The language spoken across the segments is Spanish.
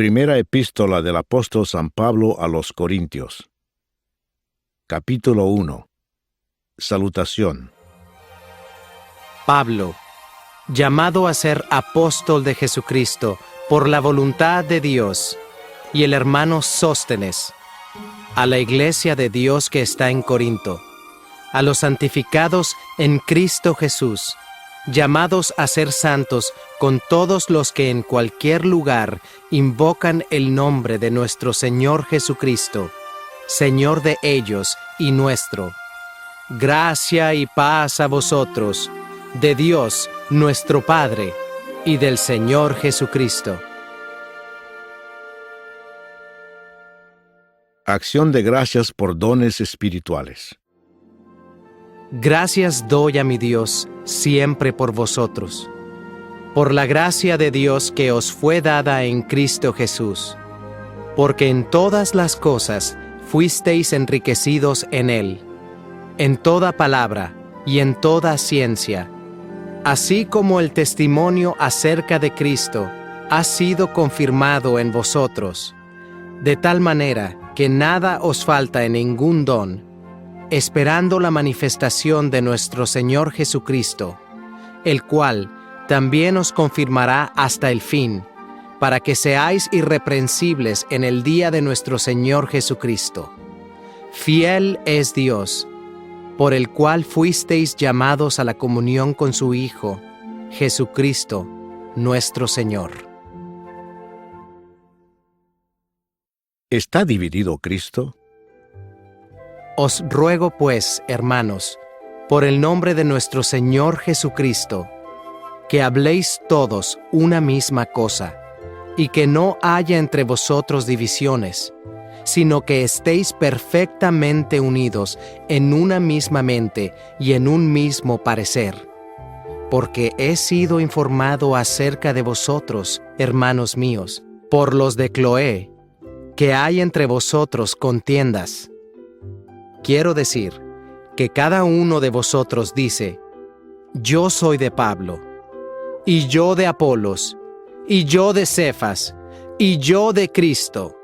Primera epístola del apóstol San Pablo a los Corintios. Capítulo 1. Salutación. Pablo, llamado a ser apóstol de Jesucristo por la voluntad de Dios, y el hermano Sóstenes, a la iglesia de Dios que está en Corinto, a los santificados en Cristo Jesús, llamados a ser santos con todos los que en cualquier lugar invocan el nombre de nuestro Señor Jesucristo, Señor de ellos y nuestro. Gracia y paz a vosotros, de Dios nuestro Padre y del Señor Jesucristo. Acción de gracias por dones espirituales. Gracias doy a mi Dios siempre por vosotros, por la gracia de Dios que os fue dada en Cristo Jesús, porque en todas las cosas fuisteis enriquecidos en Él, en toda palabra y en toda ciencia, así como el testimonio acerca de Cristo ha sido confirmado en vosotros, de tal manera que nada os falta en ningún don, esperando la manifestación de nuestro Señor Jesucristo, el cual también os confirmará hasta el fin, para que seáis irreprensibles en el día de nuestro Señor Jesucristo. Fiel es Dios, por el cual fuisteis llamados a la comunión con su Hijo, Jesucristo, nuestro Señor. ¿Está dividido Cristo? Os ruego pues, hermanos, por el nombre de nuestro Señor Jesucristo, que habléis todos una misma cosa, y que no haya entre vosotros divisiones, sino que estéis perfectamente unidos en una misma mente y en un mismo parecer. Porque he sido informado acerca de vosotros, hermanos míos, por los de Cloé, que hay entre vosotros contiendas. Quiero decir que cada uno de vosotros dice: yo soy de Pablo, y yo de Apolos, y yo de Cefas, y yo de Cristo.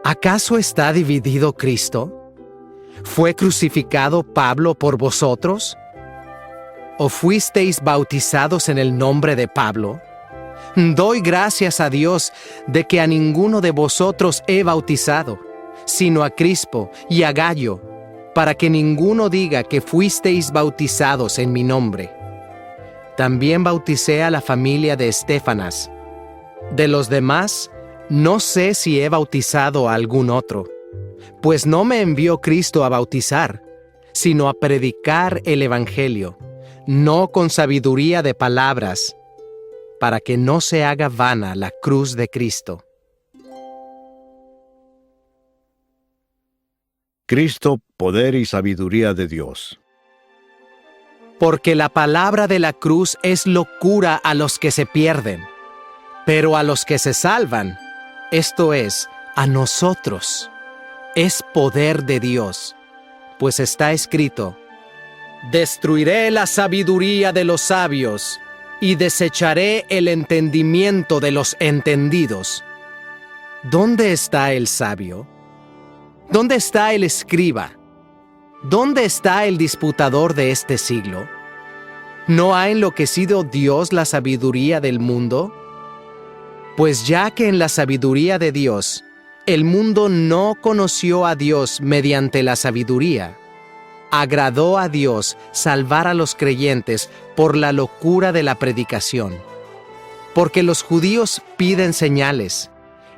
¿Acaso está dividido Cristo? ¿Fue crucificado Pablo por vosotros? ¿O fuisteis bautizados en el nombre de Pablo? Doy gracias a Dios de que a ninguno de vosotros he bautizado, sino a Crispo y a Gayo, para que ninguno diga que fuisteis bautizados en mi nombre. También bauticé a la familia de Estéfanas. De los demás, no sé si he bautizado a algún otro, pues no me envió Cristo a bautizar, sino a predicar el Evangelio, no con sabiduría de palabras, para que no se haga vana la cruz de Cristo. Cristo, poder y sabiduría de Dios. Porque la palabra de la cruz es locura a los que se pierden, pero a los que se salvan, esto es, a nosotros, es poder de Dios, pues está escrito: destruiré la sabiduría de los sabios y desecharé el entendimiento de los entendidos. ¿Dónde está el sabio? ¿Dónde está el escriba? ¿Dónde está el disputador de este siglo? ¿No ha enloquecido Dios la sabiduría del mundo? Pues ya que en la sabiduría de Dios, el mundo no conoció a Dios mediante la sabiduría, agradó a Dios salvar a los creyentes por la locura de la predicación. Porque los judíos piden señales,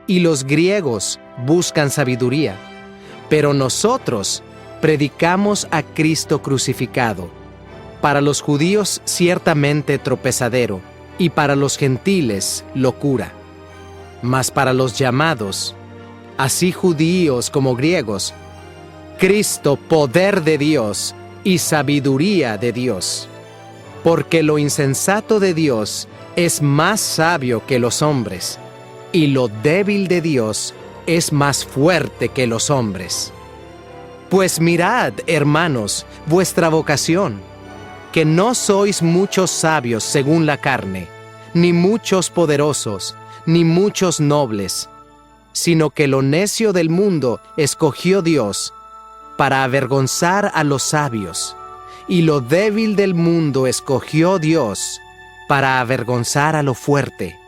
y los griegos buscan sabiduría, pero nosotros predicamos a Cristo crucificado, para los judíos ciertamente tropezadero, y para los gentiles locura. Mas para los llamados, así judíos como griegos, Cristo poder de Dios y sabiduría de Dios. Porque lo insensato de Dios es más sabio que los hombres, y lo débil de Dios es más fuerte que los hombres. Pues mirad, hermanos, vuestra vocación, que no sois muchos sabios según la carne, ni muchos poderosos, ni muchos nobles, sino que lo necio del mundo escogió Dios para avergonzar a los sabios, y lo débil del mundo escogió Dios para avergonzar a lo fuerte,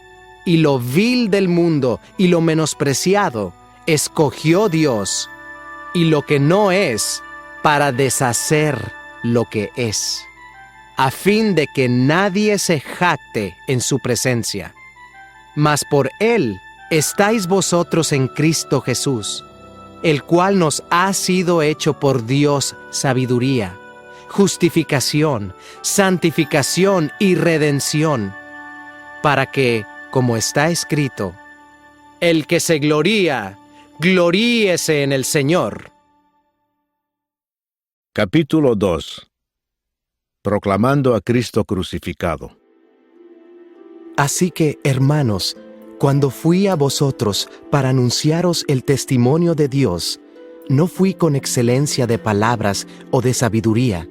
y lo vil del mundo y lo menospreciado escogió Dios, y lo que no es, para deshacer lo que es, a fin de que nadie se jacte en su presencia. Mas por Él estáis vosotros en Cristo Jesús, el cual nos ha sido hecho por Dios sabiduría, justificación, santificación y redención, para que, como está escrito, el que se gloría, gloríese en el Señor. Capítulo 2. Proclamando a Cristo crucificado. Así que, hermanos, cuando fui a vosotros para anunciaros el testimonio de Dios, no fui con excelencia de palabras o de sabiduría,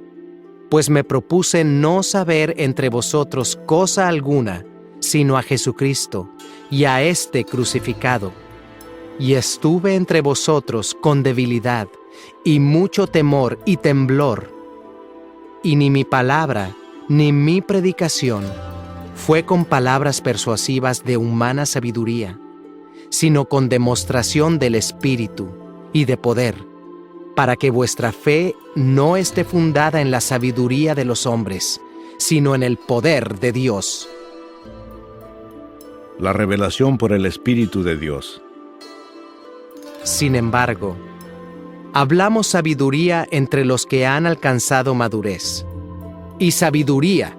pues me propuse no saber entre vosotros cosa alguna, sino a Jesucristo y a éste crucificado. Y estuve entre vosotros con debilidad y mucho temor y temblor. Y ni mi palabra ni mi predicación fue con palabras persuasivas de humana sabiduría, sino con demostración del Espíritu y de poder, para que vuestra fe no esté fundada en la sabiduría de los hombres, sino en el poder de Dios. La revelación por el Espíritu de Dios. Sin embargo, hablamos sabiduría entre los que han alcanzado madurez, y sabiduría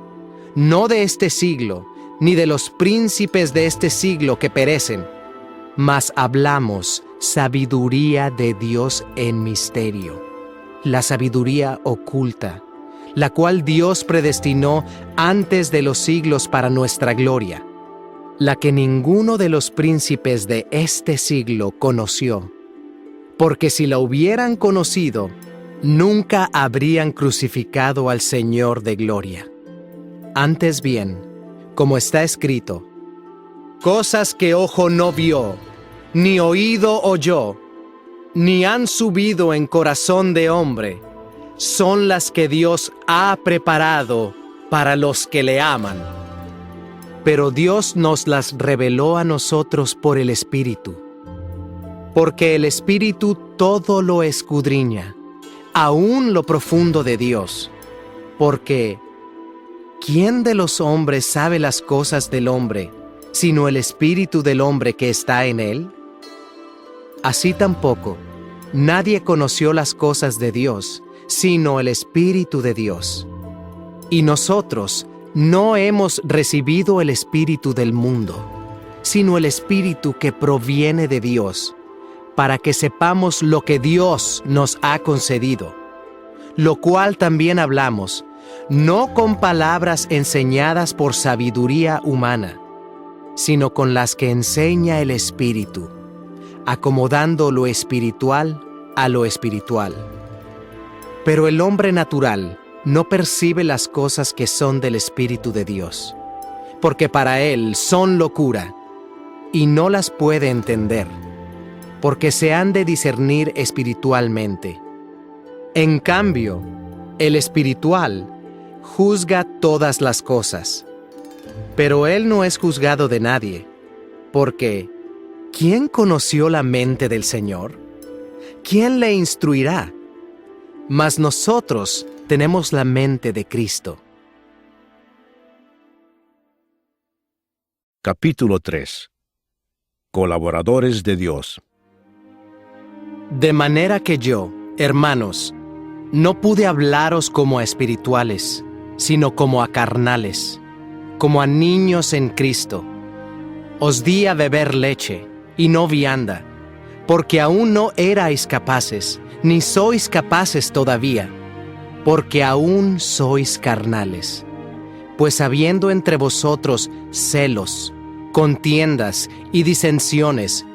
no de este siglo, ni de los príncipes de este siglo que perecen, mas hablamos sabiduría de Dios en misterio, la sabiduría oculta, la cual Dios predestinó antes de los siglos para nuestra gloria, la que ninguno de los príncipes de este siglo conoció, porque si la hubieran conocido, nunca habrían crucificado al Señor de gloria. Antes bien, como está escrito, cosas que ojo no vio, ni oído oyó, ni han subido en corazón de hombre, son las que Dios ha preparado para los que le aman. Pero Dios nos las reveló a nosotros por el Espíritu, porque el Espíritu todo lo escudriña, aún lo profundo de Dios, porque ¿quién de los hombres sabe las cosas del hombre, sino el espíritu del hombre que está en él? Así tampoco, nadie conoció las cosas de Dios, sino el Espíritu de Dios. Y nosotros no hemos recibido el espíritu del mundo, sino el Espíritu que proviene de Dios, para que sepamos lo que Dios nos ha concedido, lo cual también hablamos, no con palabras enseñadas por sabiduría humana, sino con las que enseña el Espíritu, acomodando lo espiritual a lo espiritual. Pero el hombre natural no percibe las cosas que son del Espíritu de Dios, porque para él son locura, y no las puede entender, porque se han de discernir espiritualmente. En cambio, el espiritual juzga todas las cosas, pero él no es juzgado de nadie, porque ¿quién conoció la mente del Señor? ¿Quién le instruirá? Mas nosotros tenemos la mente de Cristo. Capítulo 3. Colaboradores de Dios. De manera que yo, hermanos, no pude hablaros como a espirituales, sino como a carnales, como a niños en Cristo. Os di a beber leche, y no vianda, porque aún no erais capaces, ni sois capaces todavía, porque aún sois carnales. Pues habiendo entre vosotros celos, contiendas y disensiones,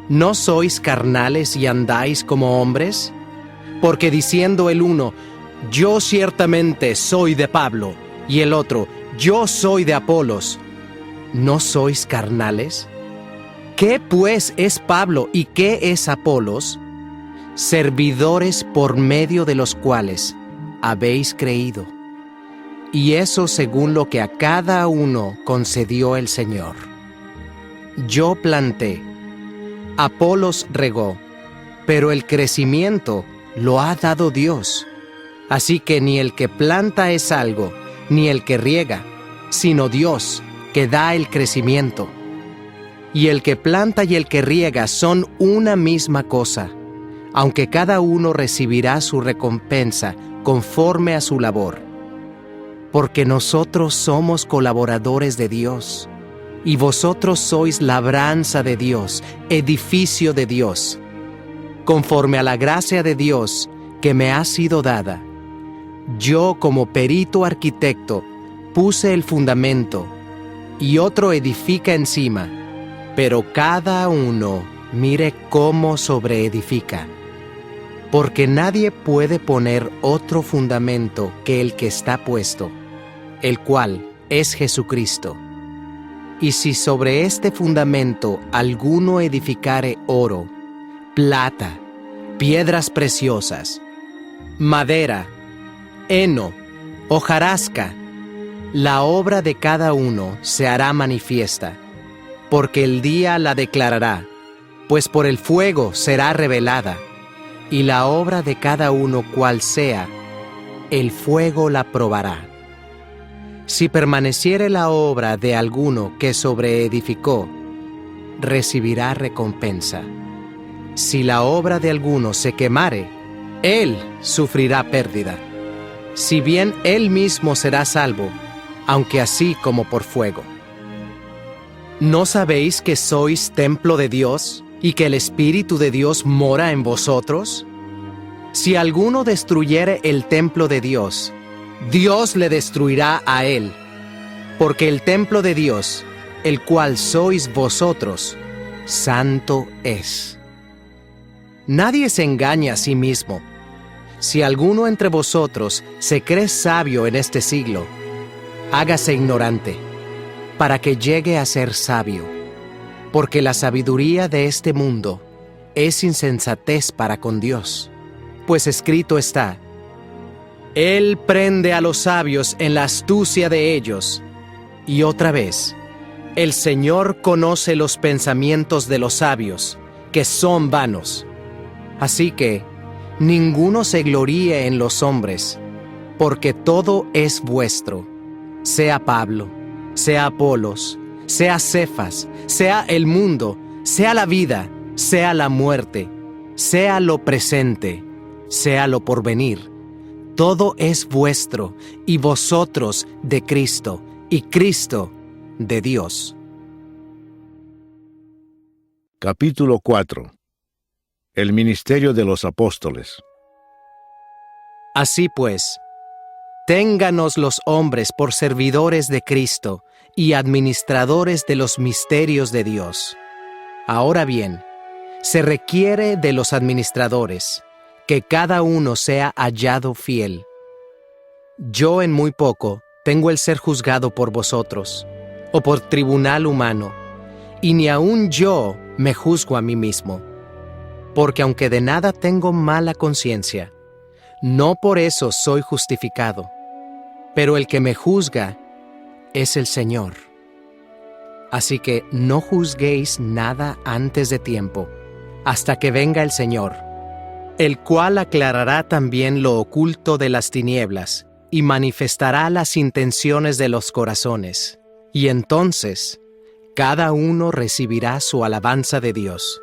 ¿no sois carnales y andáis como hombres? Porque diciendo el uno, yo ciertamente soy de Pablo, y el otro, yo soy de Apolos, ¿no sois carnales? ¿Qué pues es Pablo y qué es Apolos? Servidores por medio de los cuales habéis creído. Y eso según lo que a cada uno concedió el Señor. Yo planté, Apolos regó, pero el crecimiento lo ha dado Dios. Así que ni el que planta es algo, ni el que riega, sino Dios, que da el crecimiento. Y el que planta y el que riega son una misma cosa, aunque cada uno recibirá su recompensa conforme a su labor. Porque nosotros somos colaboradores de Dios, y vosotros sois labranza de Dios, edificio de Dios. Conforme a la gracia de Dios que me ha sido dada, yo como perito arquitecto puse el fundamento, y otro edifica encima, pero cada uno mire cómo sobreedifica. Porque nadie puede poner otro fundamento que el que está puesto, el cual es Jesucristo. Y si sobre este fundamento alguno edificare oro, plata, piedras preciosas, madera, heno, hojarasca, la obra de cada uno se hará manifiesta, porque el día la declarará, pues por el fuego será revelada, y la obra de cada uno cual sea, el fuego la probará. Si permaneciere la obra de alguno que sobreedificó, recibirá recompensa. Si la obra de alguno se quemare, él sufrirá pérdida. Si bien él mismo será salvo, aunque así como por fuego. ¿No sabéis que sois templo de Dios y que el Espíritu de Dios mora en vosotros? Si alguno destruyere el templo de Dios, Dios le destruirá a él, porque el templo de Dios, el cual sois vosotros, santo es. Nadie se engaña a sí mismo. Si alguno entre vosotros se cree sabio en este siglo, hágase ignorante, para que llegue a ser sabio, porque la sabiduría de este mundo es insensatez para con Dios, pues escrito está: Él prende a los sabios en la astucia de ellos. Y otra vez, el Señor conoce los pensamientos de los sabios, que son vanos. Así que, ninguno se gloríe en los hombres, porque todo es vuestro, sea Pablo, sea Apolos, sea Cefas, sea el mundo, sea la vida, sea la muerte, sea lo presente, sea lo porvenir. Todo es vuestro, y vosotros de Cristo, y Cristo de Dios. Capítulo 4. El ministerio de los apóstoles. Así pues, ténganos los hombres por servidores de Cristo y administradores de los misterios de Dios. Ahora bien, se requiere de los administradores que cada uno sea hallado fiel. Yo en muy poco tengo el ser juzgado por vosotros, o por tribunal humano, y ni aun yo me juzgo a mí mismo, porque aunque de nada tengo mala conciencia, no por eso soy justificado, pero el que me juzga es el Señor. Así que no juzguéis nada antes de tiempo, hasta que venga el Señor, el cual aclarará también lo oculto de las tinieblas y manifestará las intenciones de los corazones. Y entonces, cada uno recibirá su alabanza de Dios.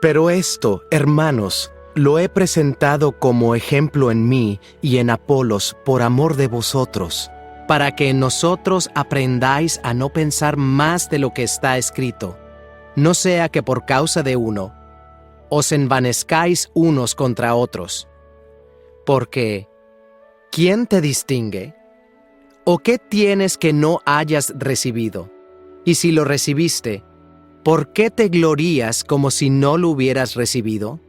Pero esto, hermanos, lo he presentado como ejemplo en mí y en Apolos por amor de vosotros, para que en nosotros aprendáis a no pensar más de lo que está escrito, no sea que por causa de uno os envanezcáis unos contra otros. Porque, ¿quién te distingue? ¿O qué tienes que no hayas recibido? Y si lo recibiste, ¿por qué te glorías como si no lo hubieras recibido?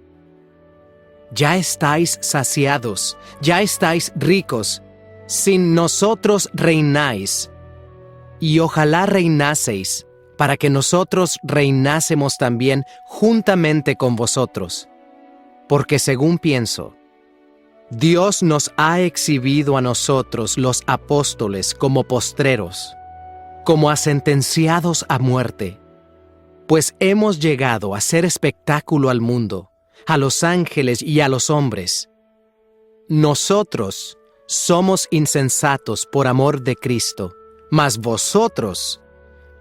Ya estáis saciados, ya estáis ricos, sin nosotros reináis. Y ojalá reinaseis, para que nosotros reinásemos también juntamente con vosotros. Porque según pienso, Dios nos ha exhibido a nosotros los apóstoles como postreros, como a sentenciados a muerte, pues hemos llegado a ser espectáculo al mundo, a los ángeles y a los hombres. Nosotros somos insensatos por amor de Cristo, mas vosotros,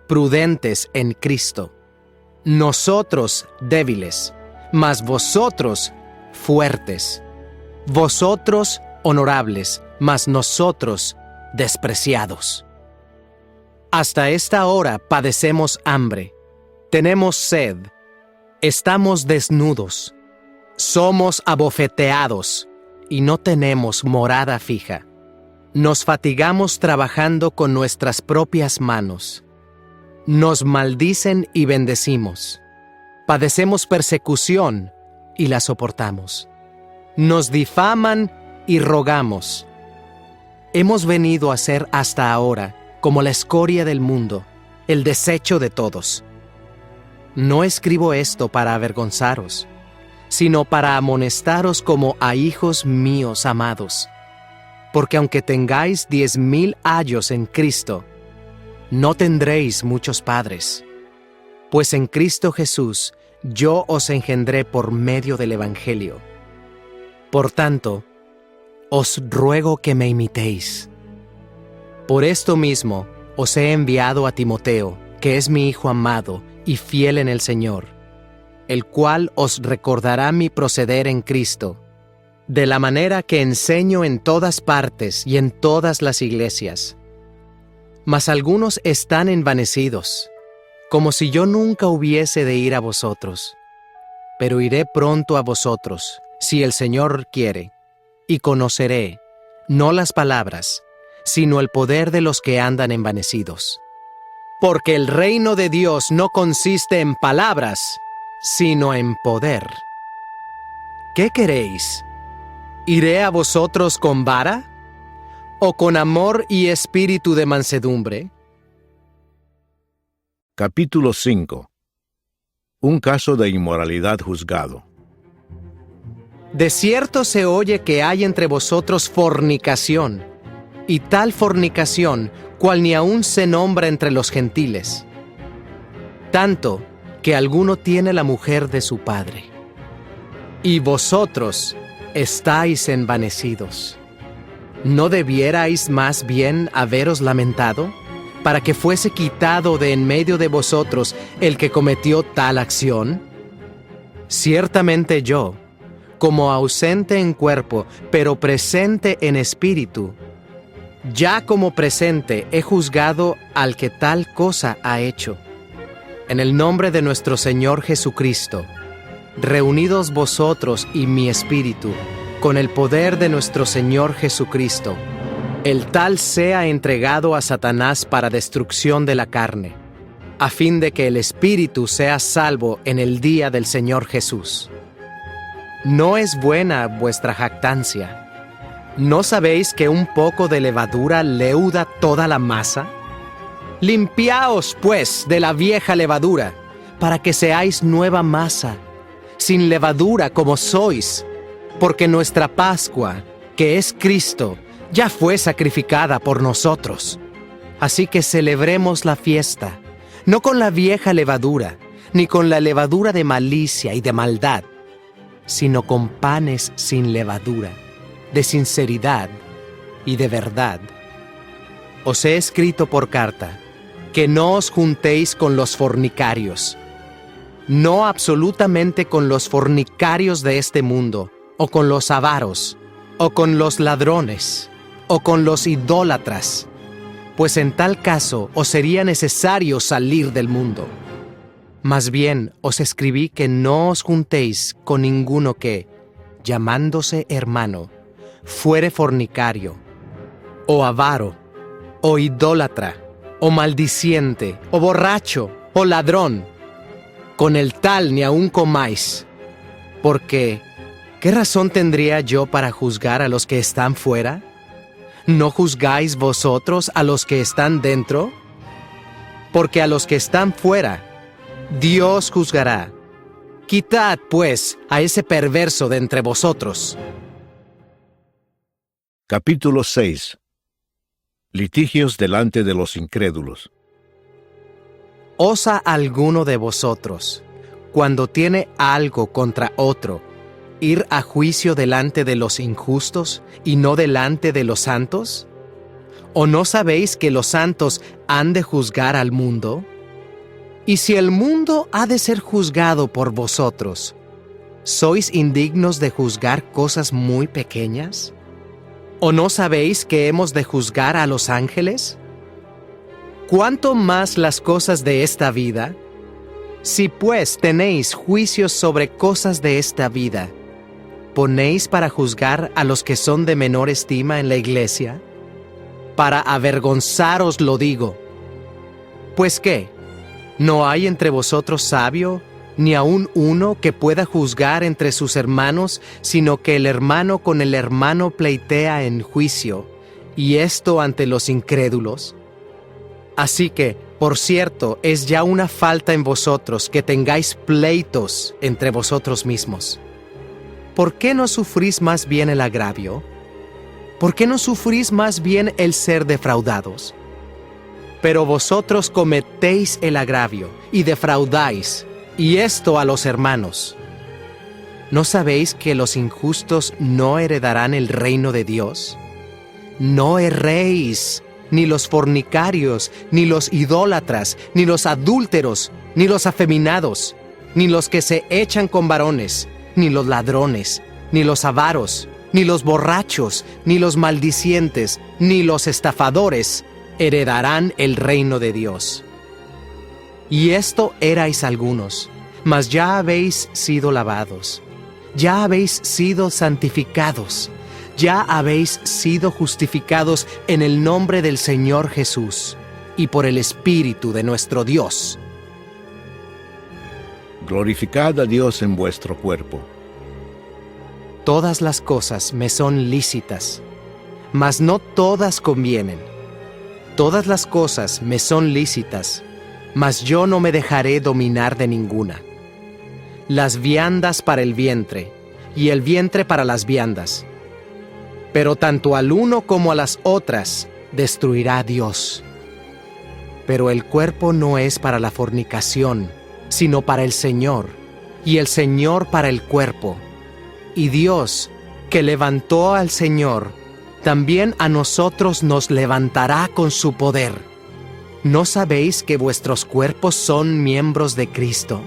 prudentes en Cristo. Nosotros, débiles, mas vosotros, fuertes. Vosotros, honorables, mas nosotros, despreciados. Hasta esta hora padecemos hambre, tenemos sed, estamos desnudos, somos abofeteados y no tenemos morada fija. Nos fatigamos trabajando con nuestras propias manos. Nos maldicen y bendecimos. Padecemos persecución y la soportamos. Nos difaman y rogamos. Hemos venido a ser hasta ahora como la escoria del mundo, el desecho de todos. No escribo esto para avergonzaros, sino para amonestaros como a hijos míos amados. Porque aunque tengáis 10,000 años en Cristo, no tendréis muchos padres. Pues en Cristo Jesús yo os engendré por medio del Evangelio. Por tanto, os ruego que me imitéis. Por esto mismo os he enviado a Timoteo, que es mi hijo amado y fiel en el Señor, el cual os recordará mi proceder en Cristo, de la manera que enseño en todas partes y en todas las iglesias. Mas algunos están envanecidos, como si yo nunca hubiese de ir a vosotros. Pero iré pronto a vosotros, si el Señor quiere, y conoceré, no las palabras, sino el poder de los que andan envanecidos. Porque el reino de Dios no consiste en palabras, sino en poder. ¿Qué queréis? ¿Iré a vosotros con vara? ¿O con amor y espíritu de mansedumbre? Capítulo 5. Un caso de inmoralidad juzgado. De cierto se oye que hay entre vosotros fornicación, y tal fornicación cual ni aun se nombra entre los gentiles, tanto que alguno tiene la mujer de su padre. Y vosotros estáis envanecidos. ¿No debierais más bien haberos lamentado, para que fuese quitado de en medio de vosotros el que cometió tal acción? Ciertamente yo, como ausente en cuerpo, pero presente en espíritu, ya como presente he juzgado al que tal cosa ha hecho. En el nombre de nuestro Señor Jesucristo, reunidos vosotros y mi espíritu, con el poder de nuestro Señor Jesucristo, el tal sea entregado a Satanás para destrucción de la carne, a fin de que el espíritu sea salvo en el día del Señor Jesús. ¿No es buena vuestra jactancia? ¿No sabéis que un poco de levadura leuda toda la masa? Limpiaos, pues, de la vieja levadura, para que seáis nueva masa, sin levadura como sois, porque nuestra Pascua, que es Cristo, ya fue sacrificada por nosotros. Así que celebremos la fiesta, no con la vieja levadura, ni con la levadura de malicia y de maldad, sino con panes sin levadura, de sinceridad y de verdad. Os he escrito por carta, que no os juntéis con los fornicarios, no absolutamente con los fornicarios de este mundo, o con los avaros, o con los ladrones, o con los idólatras, pues en tal caso os sería necesario salir del mundo. Más bien os escribí que no os juntéis con ninguno que, llamándose hermano, fuere fornicario, o avaro, o idólatra, o maldiciente, o borracho, o ladrón. Con el tal ni aun comáis, porque ¿qué razón tendría yo para juzgar a los que están fuera? ¿No juzgáis vosotros a los que están dentro? porque a los que están fuera, Dios juzgará. Quitad, pues, a ese perverso de entre vosotros. Capítulo 6. Litigios delante de los incrédulos. ¿Osa alguno de vosotros, cuando tiene algo contra otro, ir a juicio delante de los injustos y no delante de los santos? ¿O no sabéis que los santos han de juzgar al mundo? Y si el mundo ha de ser juzgado por vosotros, ¿sois indignos de juzgar cosas muy pequeñas? ¿O no sabéis que hemos de juzgar a los ángeles? ¿Cuánto más las cosas de esta vida? Si pues tenéis juicios sobre cosas de esta vida, ¿ponéis para juzgar a los que son de menor estima en la iglesia? Para avergonzaros lo digo. ¿Pues qué? ¿No hay entre vosotros sabio, ni aun uno que pueda juzgar entre sus hermanos, sino que el hermano con el hermano pleitea en juicio, y esto ante los incrédulos? Así que, por cierto, es ya una falta en vosotros que tengáis pleitos entre vosotros mismos. ¿Por qué no sufrís más bien el agravio? ¿Por qué no sufrís más bien el ser defraudados? Pero vosotros cometéis el agravio y defraudáis, y esto a los hermanos. ¿No sabéis que los injustos no heredarán el reino de Dios? No erréis, ni los fornicarios, ni los idólatras, ni los adúlteros, ni los afeminados, ni los que se echan con varones, ni los ladrones, ni los avaros, ni los borrachos, ni los maldicientes, ni los estafadores heredarán el reino de Dios. Y esto erais algunos, mas ya habéis sido lavados, ya habéis sido santificados, ya habéis sido justificados en el nombre del Señor Jesús y por el Espíritu de nuestro Dios. Glorificad a Dios en vuestro cuerpo. Todas las cosas me son lícitas, mas no todas convienen. Todas las cosas me son lícitas, mas yo no me dejaré dominar de ninguna. Las viandas para el vientre, y el vientre para las viandas. Pero tanto al uno como a las otras destruirá Dios. Pero el cuerpo no es para la fornicación, sino para el Señor, y el Señor para el cuerpo. Y Dios, que levantó al Señor, también a nosotros nos levantará con su poder. ¿No sabéis que vuestros cuerpos son miembros de Cristo?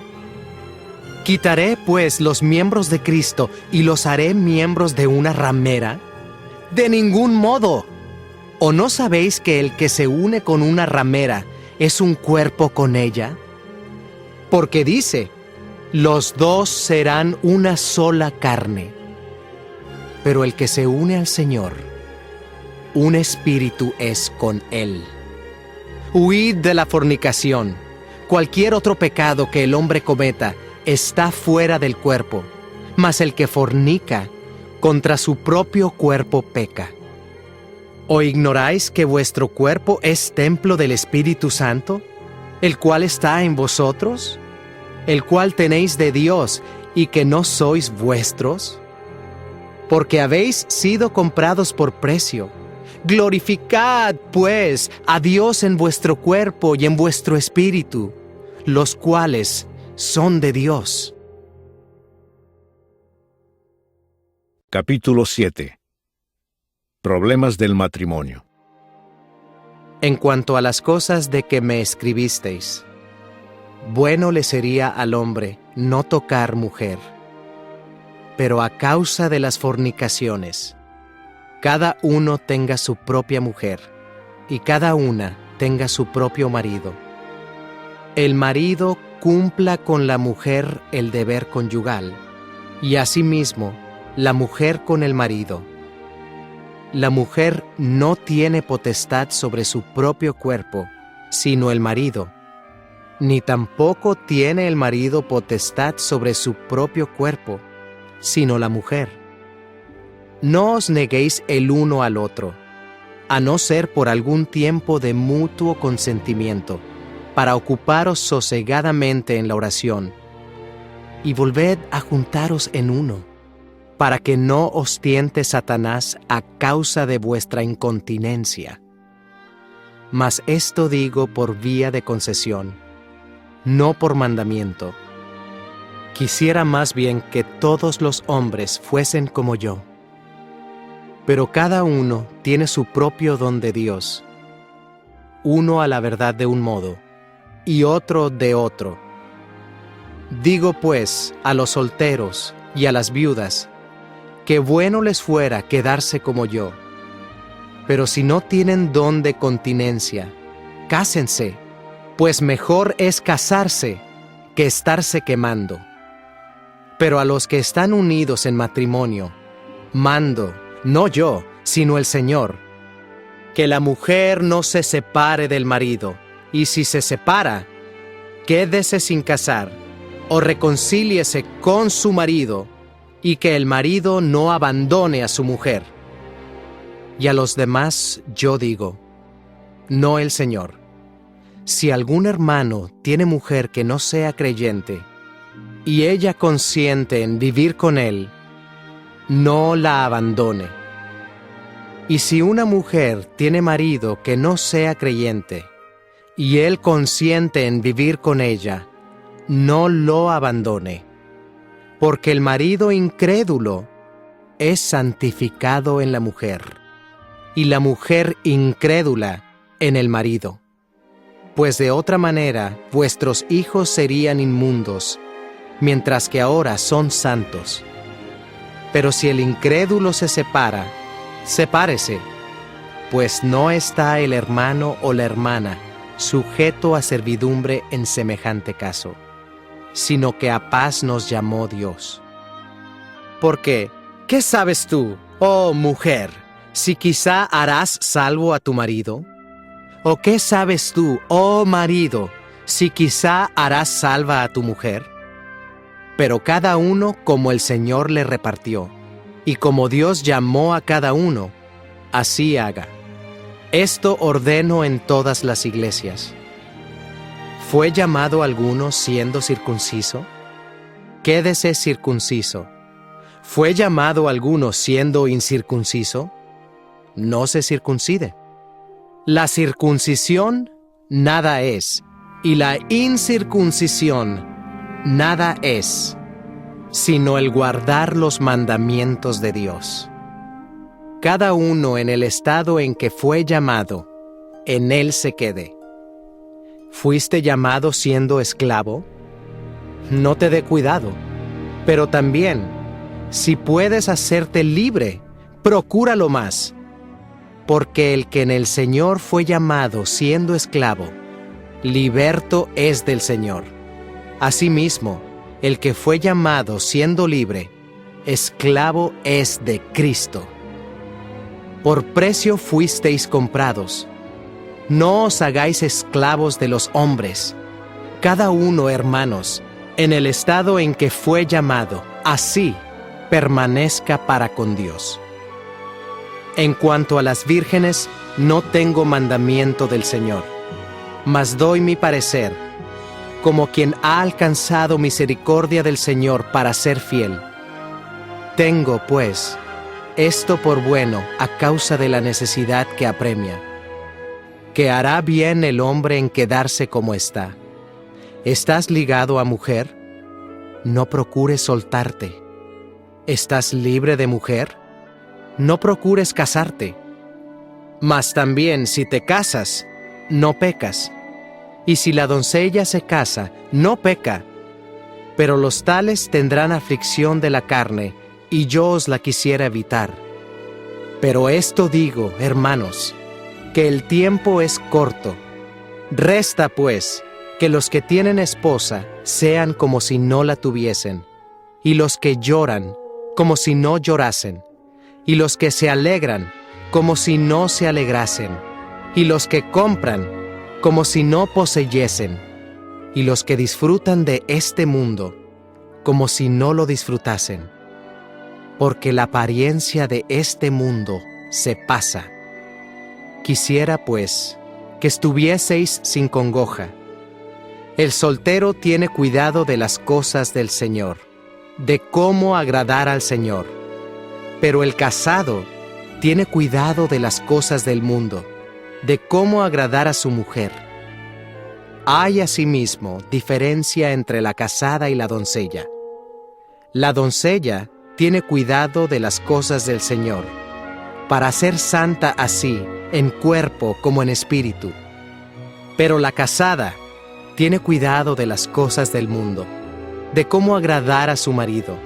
¿Quitaré, pues, los miembros de Cristo y los haré miembros de una ramera? ¡De ningún modo! ¿O no sabéis que el que se une con una ramera es un cuerpo con ella? Porque dice, los dos serán una sola carne. Pero el que se une al Señor, un espíritu es con él. Huid de la fornicación. Cualquier otro pecado que el hombre cometa está fuera del cuerpo, mas el que fornica contra su propio cuerpo peca. ¿O ignoráis que vuestro cuerpo es templo del Espíritu Santo, el cual está en vosotros, el cual tenéis de Dios y que no sois vuestros? Porque habéis sido comprados por precio. Glorificad, pues, a Dios en vuestro cuerpo y en vuestro espíritu, los cuales son de Dios. Capítulo 7. Problemas del matrimonio. En cuanto a las cosas de que me escribisteis, bueno le sería al hombre no tocar mujer. Pero a causa de las fornicaciones, cada uno tenga su propia mujer, y cada una tenga su propio marido. El marido cumpla con la mujer el deber conyugal, y asimismo la mujer con el marido. La mujer no tiene potestad sobre su propio cuerpo, sino el marido, ni tampoco tiene el marido potestad sobre su propio cuerpo, sino la mujer. No os neguéis el uno al otro, a no ser por algún tiempo de mutuo consentimiento, para ocuparos sosegadamente en la oración, y volved a juntaros en uno, para que no os tiente Satanás a causa de vuestra incontinencia. Mas esto digo por vía de concesión, no por mandamiento. Quisiera más bien que todos los hombres fuesen como yo. Pero cada uno tiene su propio don de Dios, uno a la verdad de un modo, y otro de otro. Digo pues a los solteros y a las viudas, que bueno les fuera quedarse como yo. Pero si no tienen don de continencia, cásense, pues mejor es casarse que estarse quemando. Pero a los que están unidos en matrimonio, mando, no yo, sino el Señor, que la mujer no se separe del marido, y si se separa, quédese sin casar, o reconcíliese con su marido, y que el marido no abandone a su mujer. Y a los demás yo digo, no el Señor: si algún hermano tiene mujer que no sea creyente, y ella consiente en vivir con él, no la abandone. Y si una mujer tiene marido que no sea creyente, y él consiente en vivir con ella, no lo abandone, porque el marido incrédulo es santificado en la mujer, y la mujer incrédula en el marido. Pues de otra manera vuestros hijos serían inmundos, mientras que ahora son santos. Pero si el incrédulo se separa, sepárese, pues no está el hermano o la hermana sujeto a servidumbre en semejante caso, sino que a paz nos llamó Dios. Porque, ¿qué sabes tú, oh mujer, si quizá harás salvo a tu marido? ¿O qué sabes tú, oh marido, si quizá harás salva a tu mujer? Pero cada uno como el Señor le repartió, y como Dios llamó a cada uno, así haga. Esto ordeno en todas las iglesias. ¿Fue llamado alguno siendo circunciso? Quédese circunciso. ¿Fue llamado alguno siendo incircunciso? No se circuncide. La circuncisión nada es, y la incircuncisión nada es, sino el guardar los mandamientos de Dios. Cada uno en el estado en que fue llamado, en él se quede. ¿Fuiste llamado siendo esclavo? No te dé cuidado, pero también, si puedes hacerte libre, procúralo más, porque el que en el Señor fue llamado siendo esclavo, liberto es del Señor. Asimismo, el que fue llamado siendo libre, esclavo es de Cristo. Por precio fuisteis comprados. No os hagáis esclavos de los hombres. Cada uno, hermanos, en el estado en que fue llamado, así permanezca para con Dios. En cuanto a las vírgenes, no tengo mandamiento del Señor, mas doy mi parecer, como quien ha alcanzado misericordia del Señor para ser fiel. Tengo, pues, esto por bueno a causa de la necesidad que apremia, que hará bien el hombre en quedarse como está. ¿Estás ligado a mujer? No procures soltarte. ¿Estás libre de mujer? No procures casarte. Mas también si te casas, no pecas. Y si la doncella se casa, no peca. Pero los tales tendrán aflicción de la carne, y yo os la quisiera evitar. Pero esto digo, hermanos, que el tiempo es corto. Resta, pues, que los que tienen esposa sean como si no la tuviesen, y los que lloran, como si no llorasen, y los que se alegran, como si no se alegrasen, y los que compran, como si no poseyesen, y los que disfrutan de este mundo, como si no lo disfrutasen. Porque la apariencia de este mundo se pasa. Quisiera, pues, que estuvieseis sin congoja, El soltero tiene cuidado de las cosas del Señor, de cómo agradar al Señor. Pero el casado tiene cuidado de las cosas del mundo, de cómo agradar a su mujer. Hay asimismo diferencia entre la casada y la doncella. La doncella tiene cuidado de las cosas del Señor, para ser santa así, en cuerpo como en espíritu. Pero la casada tiene cuidado de las cosas del mundo, de cómo agradar a su marido.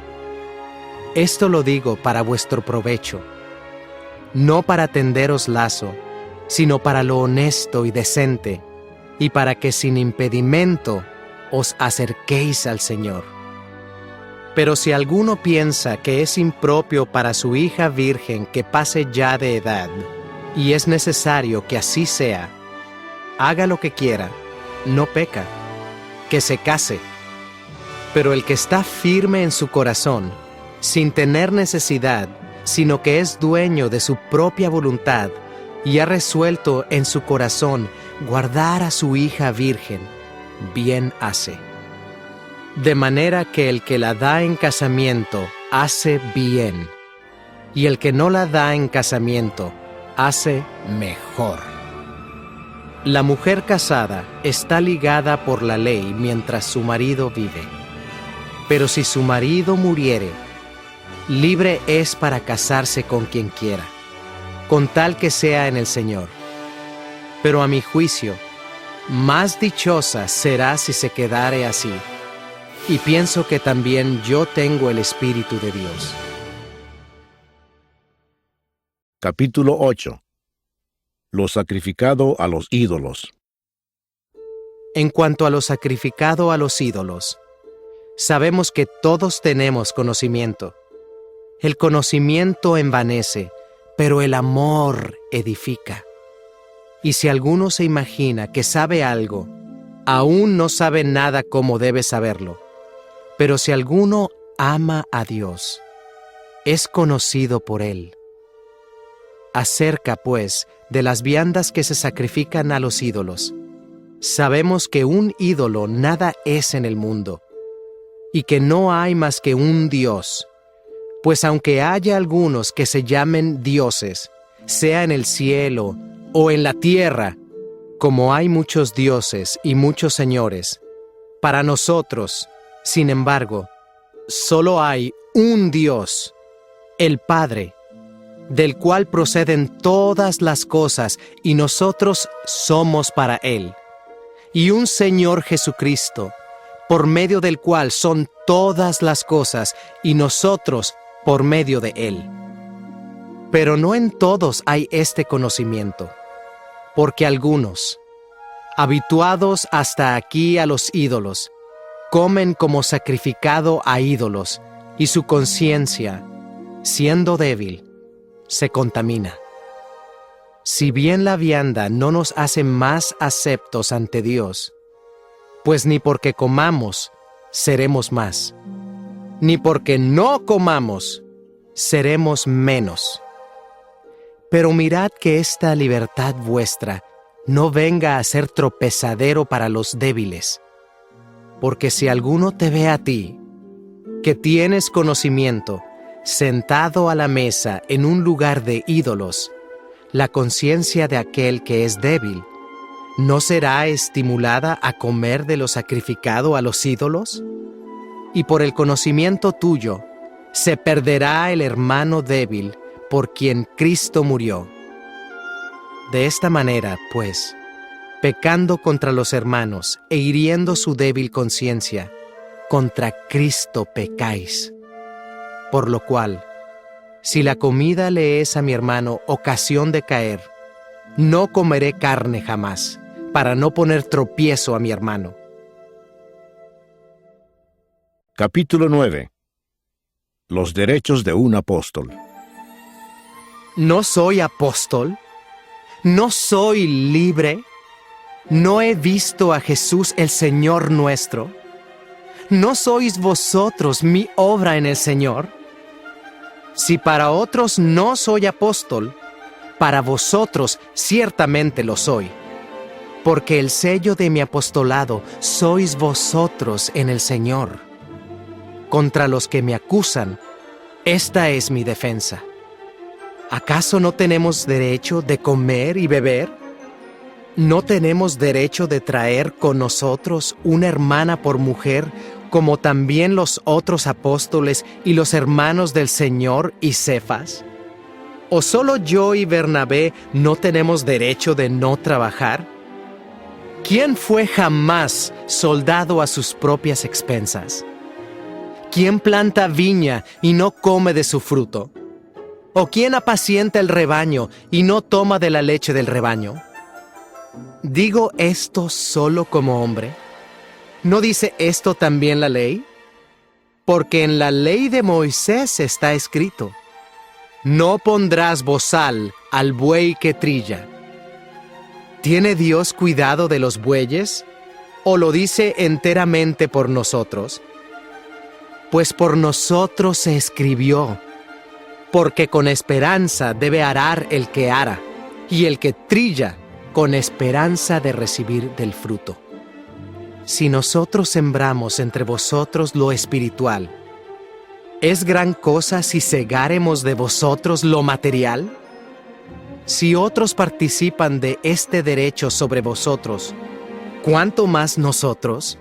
Esto lo digo para vuestro provecho, no para tenderos lazo, sino para lo honesto y decente, y para que sin impedimento os acerquéis al Señor. Pero si alguno piensa que es impropio para su hija virgen que pase ya de edad, y es necesario que así sea, haga lo que quiera, no peca, que se case. Pero el que está firme en su corazón, sin tener necesidad, sino que es dueño de su propia voluntad, y ha resuelto en su corazón guardar a su hija virgen, bien hace. De manera que el que la da en casamiento hace bien, y el que no la da en casamiento hace mejor. La mujer casada está ligada por la ley mientras su marido vive. Pero si su marido muriere, libre es para casarse con quien quiera, con tal que sea en el Señor. Pero a mi juicio, más dichosa será si se quedare así. Y pienso que también yo tengo el Espíritu de Dios. Capítulo 8. Lo sacrificado a los ídolos. En cuanto a lo sacrificado a los ídolos, sabemos que todos tenemos conocimiento. El conocimiento envanece, pero el amor edifica. Y si alguno se imagina que sabe algo, aún no sabe nada como debe saberlo. Pero si alguno ama a Dios, es conocido por Él. Acerca, pues, de las viandas que se sacrifican a los ídolos, sabemos que un ídolo nada es en el mundo, y que no hay más que un Dios, pues aunque haya algunos que se llamen dioses, sea en el cielo o en la tierra, como hay muchos dioses y muchos señores, para nosotros, sin embargo, solo hay un Dios, el Padre, del cual proceden todas las cosas, y nosotros somos para Él, y un Señor Jesucristo, por medio del cual son todas las cosas, y nosotros por medio de Él. Pero no en todos hay este conocimiento, porque algunos, habituados hasta aquí a los ídolos, comen como sacrificado a ídolos, y su conciencia, siendo débil, se contamina. Si bien la vianda no nos hace más aceptos ante Dios, pues ni porque comamos seremos más, ni porque no comamos seremos menos. Pero mirad que esta libertad vuestra no venga a ser tropezadero para los débiles, porque si alguno te ve a ti, que tienes conocimiento, sentado a la mesa en un lugar de ídolos, la conciencia de aquel que es débil, ¿no será estimulada a comer de lo sacrificado a los ídolos? Y por el conocimiento tuyo, se perderá el hermano débil por quien Cristo murió. De esta manera, pues, pecando contra los hermanos e hiriendo su débil conciencia, contra Cristo pecáis. Por lo cual, si la comida le es a mi hermano ocasión de caer, no comeré carne jamás, para no poner tropiezo a mi hermano. Capítulo 9. Los derechos de un apóstol. ¿No soy apóstol? ¿No soy libre? ¿No he visto a Jesús el Señor nuestro? ¿No sois vosotros mi obra en el Señor? Si para otros no soy apóstol, para vosotros ciertamente lo soy. porque el sello de mi apostolado sois vosotros en el Señor. Contra los que me acusan, esta es mi defensa. ¿Acaso no tenemos derecho de comer y beber? ¿No tenemos derecho de traer con nosotros una hermana por mujer, como también los otros apóstoles y los hermanos del Señor y Cefas? ¿O solo yo y Bernabé no tenemos derecho de no trabajar? ¿Quién fue jamás soldado a sus propias expensas? ¿Quién planta viña y no come de su fruto? ¿O quién apacienta el rebaño y no toma de la leche del rebaño? ¿Digo esto solo como hombre? ¿No dice esto también la ley? Porque en la ley de Moisés está escrito: no pondrás bozal al buey que trilla. ¿Tiene Dios cuidado de los bueyes? ¿O lo dice enteramente por nosotros? Pues por nosotros se escribió, porque con esperanza debe arar el que ara, y el que trilla con esperanza de recibir del fruto. Si nosotros sembramos entre vosotros lo espiritual, ¿es gran cosa si segáremos de vosotros lo material? Si otros participan de este derecho sobre vosotros, ¿cuánto más nosotros?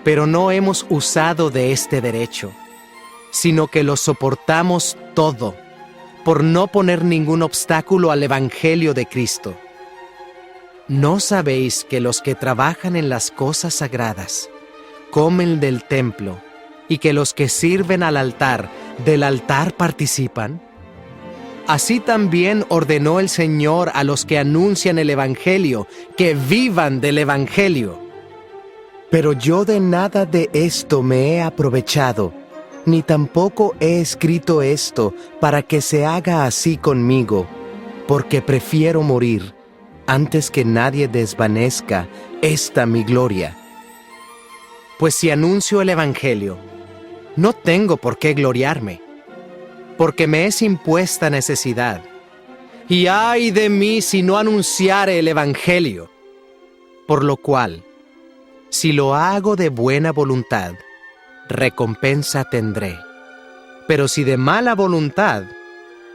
Pero no hemos usado de este derecho, sino que lo soportamos todo, por no poner ningún obstáculo al Evangelio de Cristo. ¿No sabéis que los que trabajan en las cosas sagradas comen del templo, y que los que sirven al altar del altar participan? Así también ordenó el Señor a los que anuncian el Evangelio, que vivan del Evangelio. Pero yo de nada de esto me he aprovechado, ni tampoco he escrito esto para que se haga así conmigo, porque prefiero morir antes que nadie desvanezca esta mi gloria. Pues si anuncio el Evangelio, no tengo por qué gloriarme, porque me es impuesta necesidad. Y ay de mí si no anunciare el Evangelio. Por lo cual, si lo hago de buena voluntad, recompensa tendré. Pero si de mala voluntad,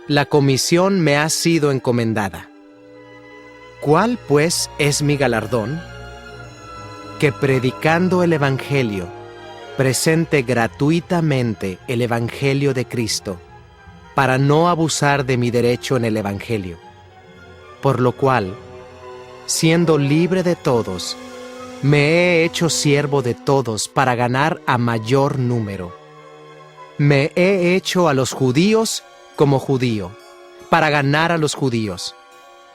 la comisión me ha sido encomendada. ¿Cuál, pues, es mi galardón? Que predicando el Evangelio, presente gratuitamente el Evangelio de Cristo, para no abusar de mi derecho en el Evangelio. Por lo cual, siendo libre de todos, me he hecho siervo de todos para ganar a mayor número. Me he hecho a los judíos como judío, para ganar a los judíos.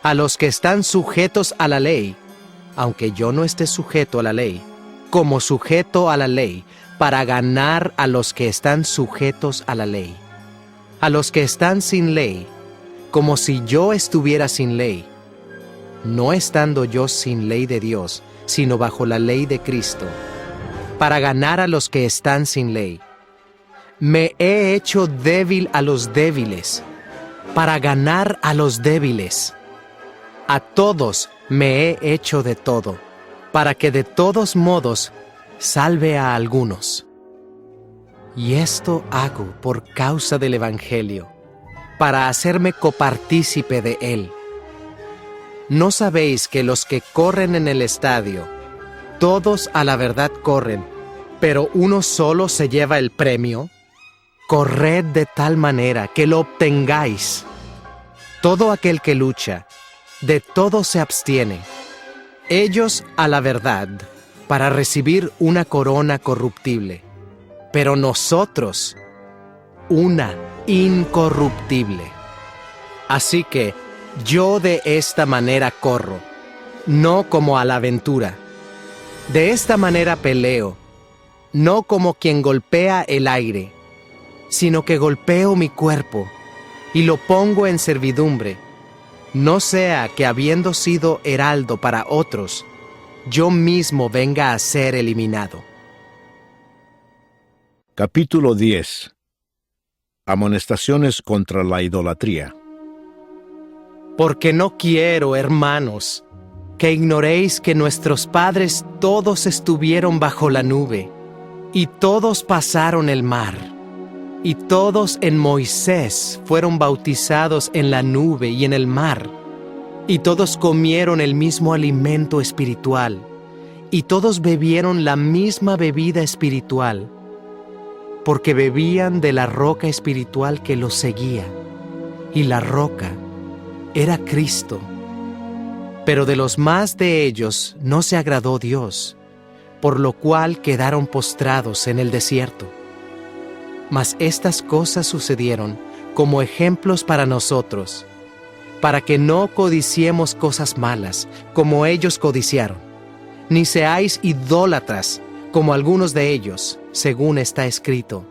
A los que están sujetos a la ley, aunque yo no esté sujeto a la ley, como sujeto a la ley, para ganar a los que están sujetos a la ley. A los que están sin ley, como si yo estuviera sin ley, no estando yo sin ley de Dios, sino bajo la ley de Cristo, para ganar a los que están sin ley. Me he hecho débil a los débiles, para ganar a los débiles. A todos me he hecho de todo, para que de todos modos salve a algunos. Y esto hago por causa del Evangelio, para hacerme copartícipe de él. ¿No sabéis que los que corren en el estadio, todos a la verdad corren, pero uno solo se lleva el premio? Corred de tal manera que lo obtengáis. Todo aquel que lucha, de todo se abstiene. Ellos a la verdad, para recibir una corona corruptible, pero nosotros una incorruptible. Así que yo de esta manera corro, no como a la aventura. De esta manera peleo, no como quien golpea el aire, sino que golpeo mi cuerpo y lo pongo en servidumbre, no sea que habiendo sido heraldo para otros, yo mismo venga a ser eliminado. Capítulo 10. Amonestaciones contra la idolatría. Porque no quiero, hermanos, que ignoréis que nuestros padres todos estuvieron bajo la nube, y todos pasaron el mar, y todos en Moisés fueron bautizados en la nube y en el mar, y todos comieron el mismo alimento espiritual, y todos bebieron la misma bebida espiritual, porque bebían de la roca espiritual que los seguía, y la roca era Cristo. Pero de los más de ellos no se agradó Dios, por lo cual quedaron postrados en el desierto. Mas estas cosas sucedieron como ejemplos para nosotros, para que no codiciemos cosas malas, como ellos codiciaron, ni seáis idólatras, como algunos de ellos, según está escrito.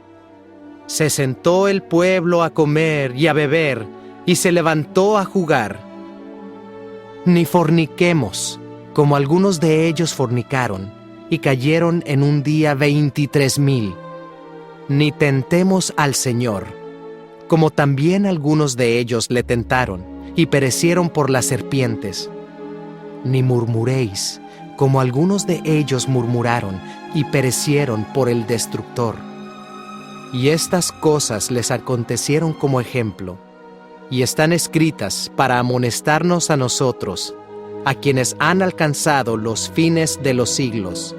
Se sentó el pueblo a comer y a beber, y se levantó a jugar. Ni forniquemos, como algunos de ellos fornicaron, y cayeron en un día 23,000. Ni tentemos al Señor, como también algunos de ellos le tentaron, y perecieron por las serpientes. Ni murmuréis, como algunos de ellos murmuraron, y perecieron por el destructor. Y estas cosas les acontecieron como ejemplo, y están escritas para amonestarnos a nosotros, a quienes han alcanzado los fines de los siglos.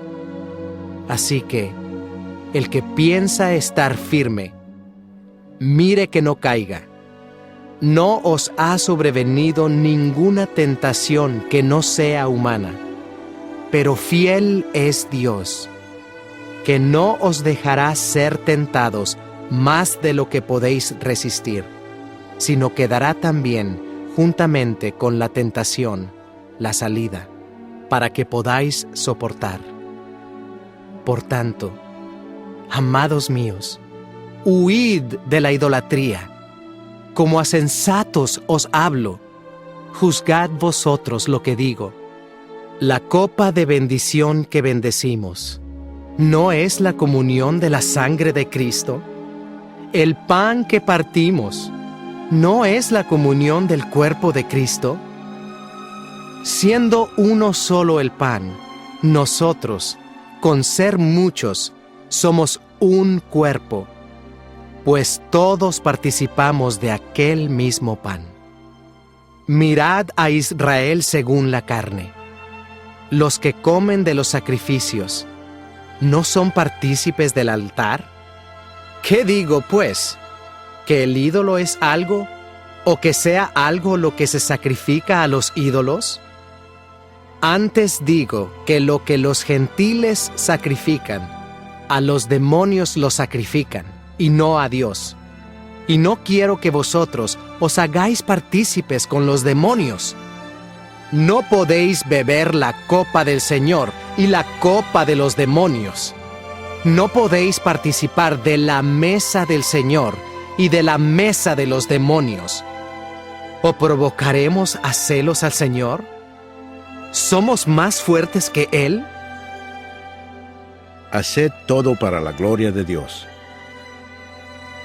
Así que, el que piensa estar firme, mire que no caiga. No os ha sobrevenido ninguna tentación que no sea humana, pero fiel es Dios, que no os dejará ser tentados más de lo que podéis resistir, sino que dará también, juntamente con la tentación, la salida, para que podáis soportar. Por tanto, amados míos, huid de la idolatría. Como a sensatos os hablo, juzgad vosotros lo que digo. La copa de bendición que bendecimos, ¿no es la comunión de la sangre de Cristo? El pan que partimos, ¿no es la comunión del cuerpo de Cristo? Siendo uno solo el pan, nosotros, con ser muchos, somos un cuerpo, pues todos participamos de aquel mismo pan. Mirad a Israel según la carne. Los que comen de los sacrificios, ¿no son partícipes del altar? ¿Qué digo, pues? ¿Que el ídolo es algo, o que sea algo lo que se sacrifica a los ídolos? Antes digo que lo que los gentiles sacrifican, a los demonios lo sacrifican, y no a Dios. Y no quiero que vosotros os hagáis partícipes con los demonios. No podéis beber la copa del Señor y la copa de los demonios. No podéis participar de la mesa del Señor y de la mesa de los demonios. ¿O provocaremos a celos al Señor? ¿Somos más fuertes que Él? Haced todo para la gloria de Dios.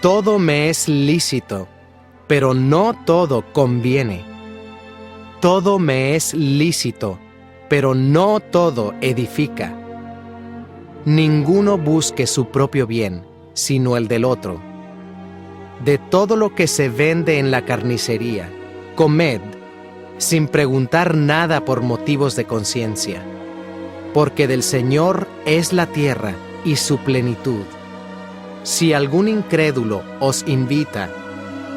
Todo me es lícito, pero no todo conviene. Todo me es lícito, pero no todo edifica. Ninguno busque su propio bien, sino el del otro. De todo lo que se vende en la carnicería, comed, sin preguntar nada por motivos de conciencia, porque del Señor es la tierra y su plenitud. Si algún incrédulo os invita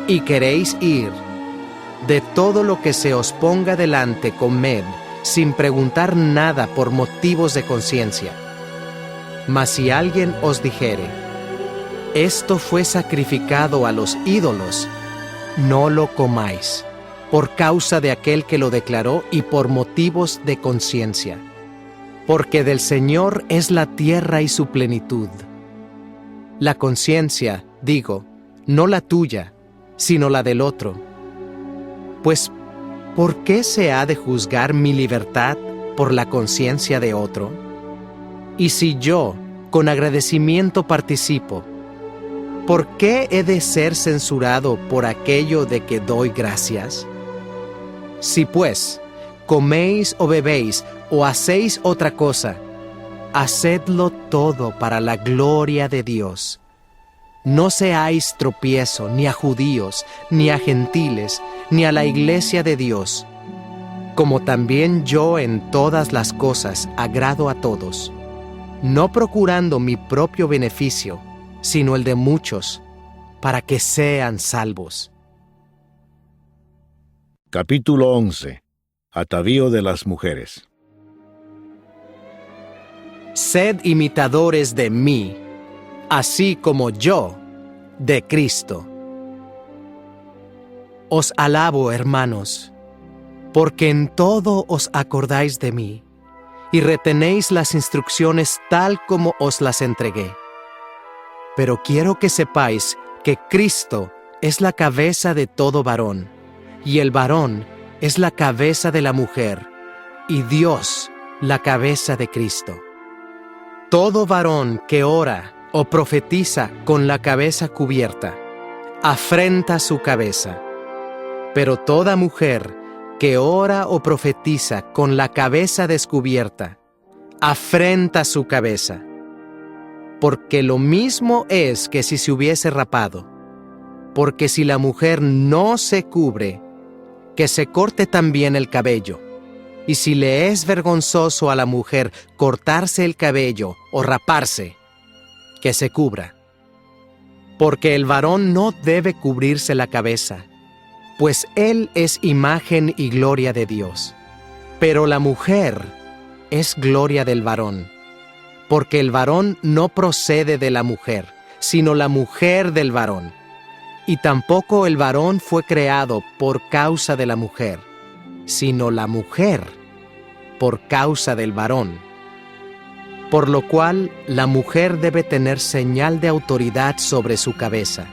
y queréis ir, de todo lo que se os ponga delante comed, sin preguntar nada por motivos de conciencia. Mas si alguien os dijere, esto fue sacrificado a los ídolos, no lo comáis, por causa de aquel que lo declaró y por motivos de conciencia. Porque del Señor es la tierra y su plenitud. La conciencia, digo, no la tuya, sino la del otro. Pues, ¿por qué se ha de juzgar mi libertad por la conciencia de otro? Y si yo, con agradecimiento participo, ¿por qué he de ser censurado por aquello de que doy gracias? Si pues, coméis o bebéis o hacéis otra cosa, hacedlo todo para la gloria de Dios. No seáis tropiezo ni a judíos, ni a gentiles, ni a la iglesia de Dios, como también yo en todas las cosas agrado a todos, no procurando mi propio beneficio, sino el de muchos, para que sean salvos. Capítulo 11. Atavío de las mujeres. Sed imitadores de mí, así como yo de Cristo. Os alabo, hermanos, porque en todo os acordáis de mí, y retenéis las instrucciones tal como os las entregué. Pero quiero que sepáis que Cristo es la cabeza de todo varón, y el varón es la cabeza de la mujer, y Dios la cabeza de Cristo. Todo varón que ora o profetiza con la cabeza cubierta, afrenta su cabeza. Pero toda mujer que ora o profetiza con la cabeza descubierta, afrenta su cabeza. Porque lo mismo es que si se hubiese rapado. Porque si la mujer no se cubre, que se corte también el cabello. Y si le es vergonzoso a la mujer cortarse el cabello o raparse, que se cubra. Porque el varón no debe cubrirse la cabeza, pues él es imagen y gloria de Dios. Pero la mujer es gloria del varón, porque el varón no procede de la mujer, sino la mujer del varón. Y tampoco el varón fue creado por causa de la mujer, sino la mujer por causa del varón. Por lo cual la mujer debe tener señal de autoridad sobre su cabeza,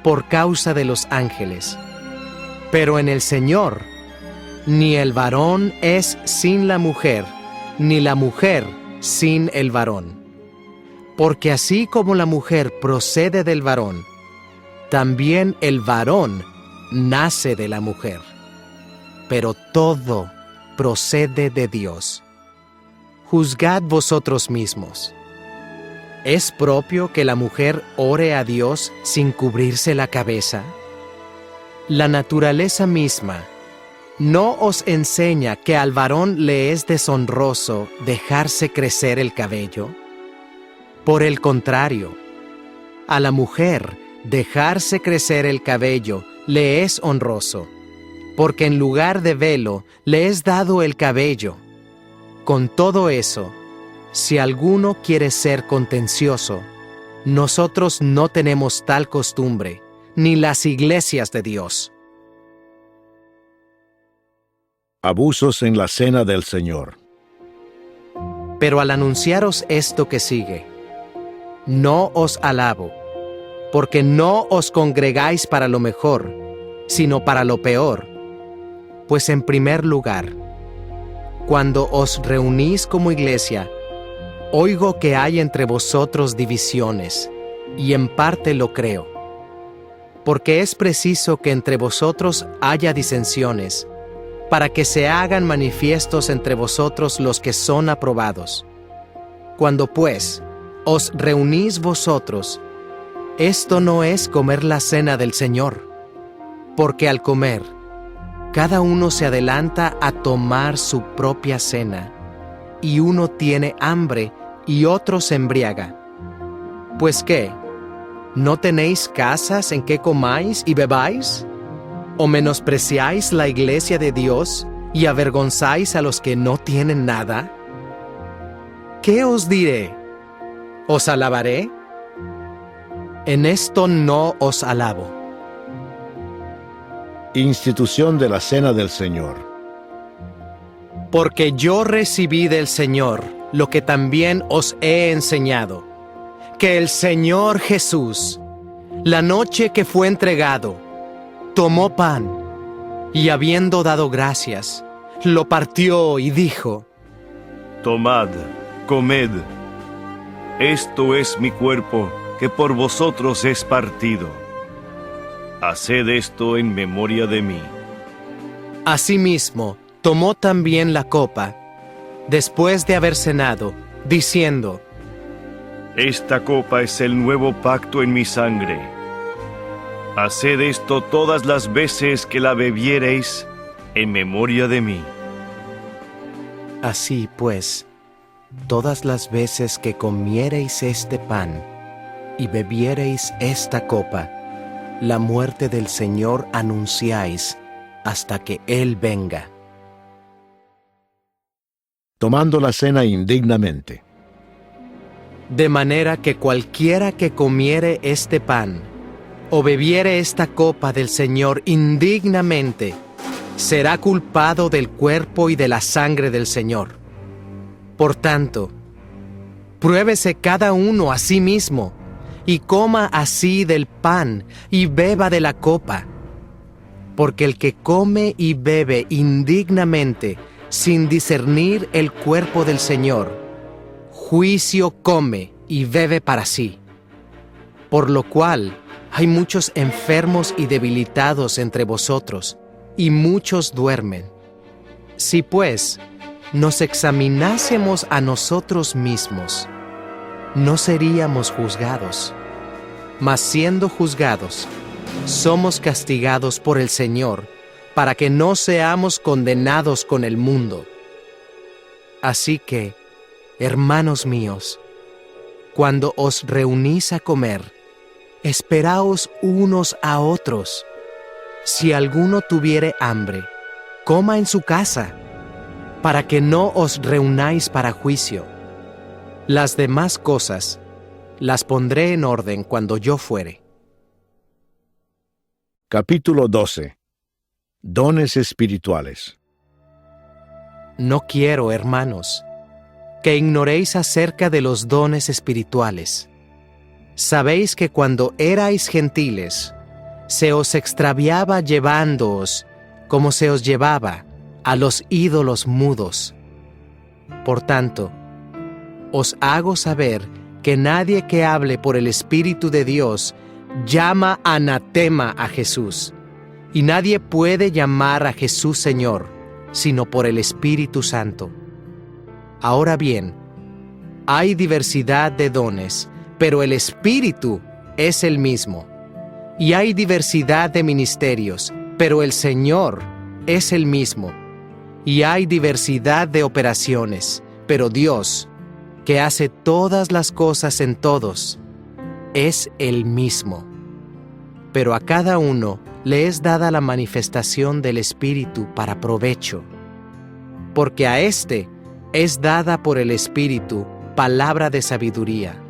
por causa de los ángeles. Pero en el Señor, ni el varón es sin la mujer, ni la mujer sin el varón. Porque así como la mujer procede del varón, también el varón nace de la mujer. Pero todo procede de Dios. Juzgad vosotros mismos. ¿Es propio que la mujer ore a Dios sin cubrirse la cabeza? La naturaleza misma ¿no os enseña que al varón le es deshonroso dejarse crecer el cabello? Por el contrario, a la mujer dejarse crecer el cabello le es honroso, porque en lugar de velo le es dado el cabello. Con todo eso, si alguno quiere ser contencioso, nosotros no tenemos tal costumbre, ni las iglesias de Dios. Abusos en la cena del Señor. Pero al anunciaros esto que sigue, no os alabo, porque no os congregáis para lo mejor, sino para lo peor. Pues en primer lugar, cuando os reunís como iglesia, oigo que hay entre vosotros divisiones, y en parte lo creo. Porque es preciso que entre vosotros haya disensiones, para que se hagan manifiestos entre vosotros los que son aprobados. Cuando pues os reunís vosotros, esto no es comer la cena del Señor, porque al comer, cada uno se adelanta a tomar su propia cena, y uno tiene hambre y otro se embriaga. ¿Pues qué? ¿No tenéis casas en que comáis y bebáis? ¿O menospreciáis la iglesia de Dios y avergonzáis a los que no tienen nada? ¿Qué os diré? ¿Os alabaré? En esto no os alabo. Institución de la Cena del Señor. Porque yo recibí del Señor lo que también os he enseñado, que el Señor Jesús, la noche que fue entregado, tomó pan, y habiendo dado gracias, lo partió y dijo: Tomad, comed, esto es mi cuerpo, que por vosotros es partido. Haced esto en memoria de mí. Asimismo, tomó también la copa, después de haber cenado, diciendo: Esta copa es el nuevo pacto en mi sangre. Haced esto todas las veces que la bebiereis en memoria de mí. Así pues, todas las veces que comiereis este pan y bebiereis esta copa, la muerte del Señor anunciáis hasta que Él venga. Tomando la cena indignamente. De manera que cualquiera que comiere este pan o bebiere esta copa del Señor indignamente, será culpado del cuerpo y de la sangre del Señor. Por tanto, pruébese cada uno a sí mismo, y coma así del pan y beba de la copa. Porque el que come y bebe indignamente, sin discernir el cuerpo del Señor, juicio come y bebe para sí. Por lo cual hay muchos enfermos y debilitados entre vosotros, y muchos duermen. Si pues nos examinásemos a nosotros mismos, no seríamos juzgados. Mas siendo juzgados, somos castigados por el Señor, para que no seamos condenados con el mundo. Así que, hermanos míos, cuando os reunís a comer, esperaos unos a otros. Si alguno tuviere hambre, coma en su casa, para que no os reunáis para juicio. Las demás cosas las pondré en orden cuando yo fuere. Capítulo 12. Dones espirituales. No quiero, hermanos, que ignoréis acerca de los dones espirituales. Sabéis que cuando erais gentiles, se os extraviaba llevándoos, como se os llevaba, a los ídolos mudos. Por tanto, os hago saber que nadie que hable por el Espíritu de Dios llama anatema a Jesús, y nadie puede llamar a Jesús Señor, sino por el Espíritu Santo. Ahora bien, hay diversidad de dones, pero el Espíritu es el mismo. Y hay diversidad de ministerios, pero el Señor es el mismo. Y hay diversidad de operaciones, pero Dios, que hace todas las cosas en todos, es el mismo. Pero a cada uno le es dada la manifestación del Espíritu para provecho. Porque a éste es dada por el Espíritu palabra de sabiduría,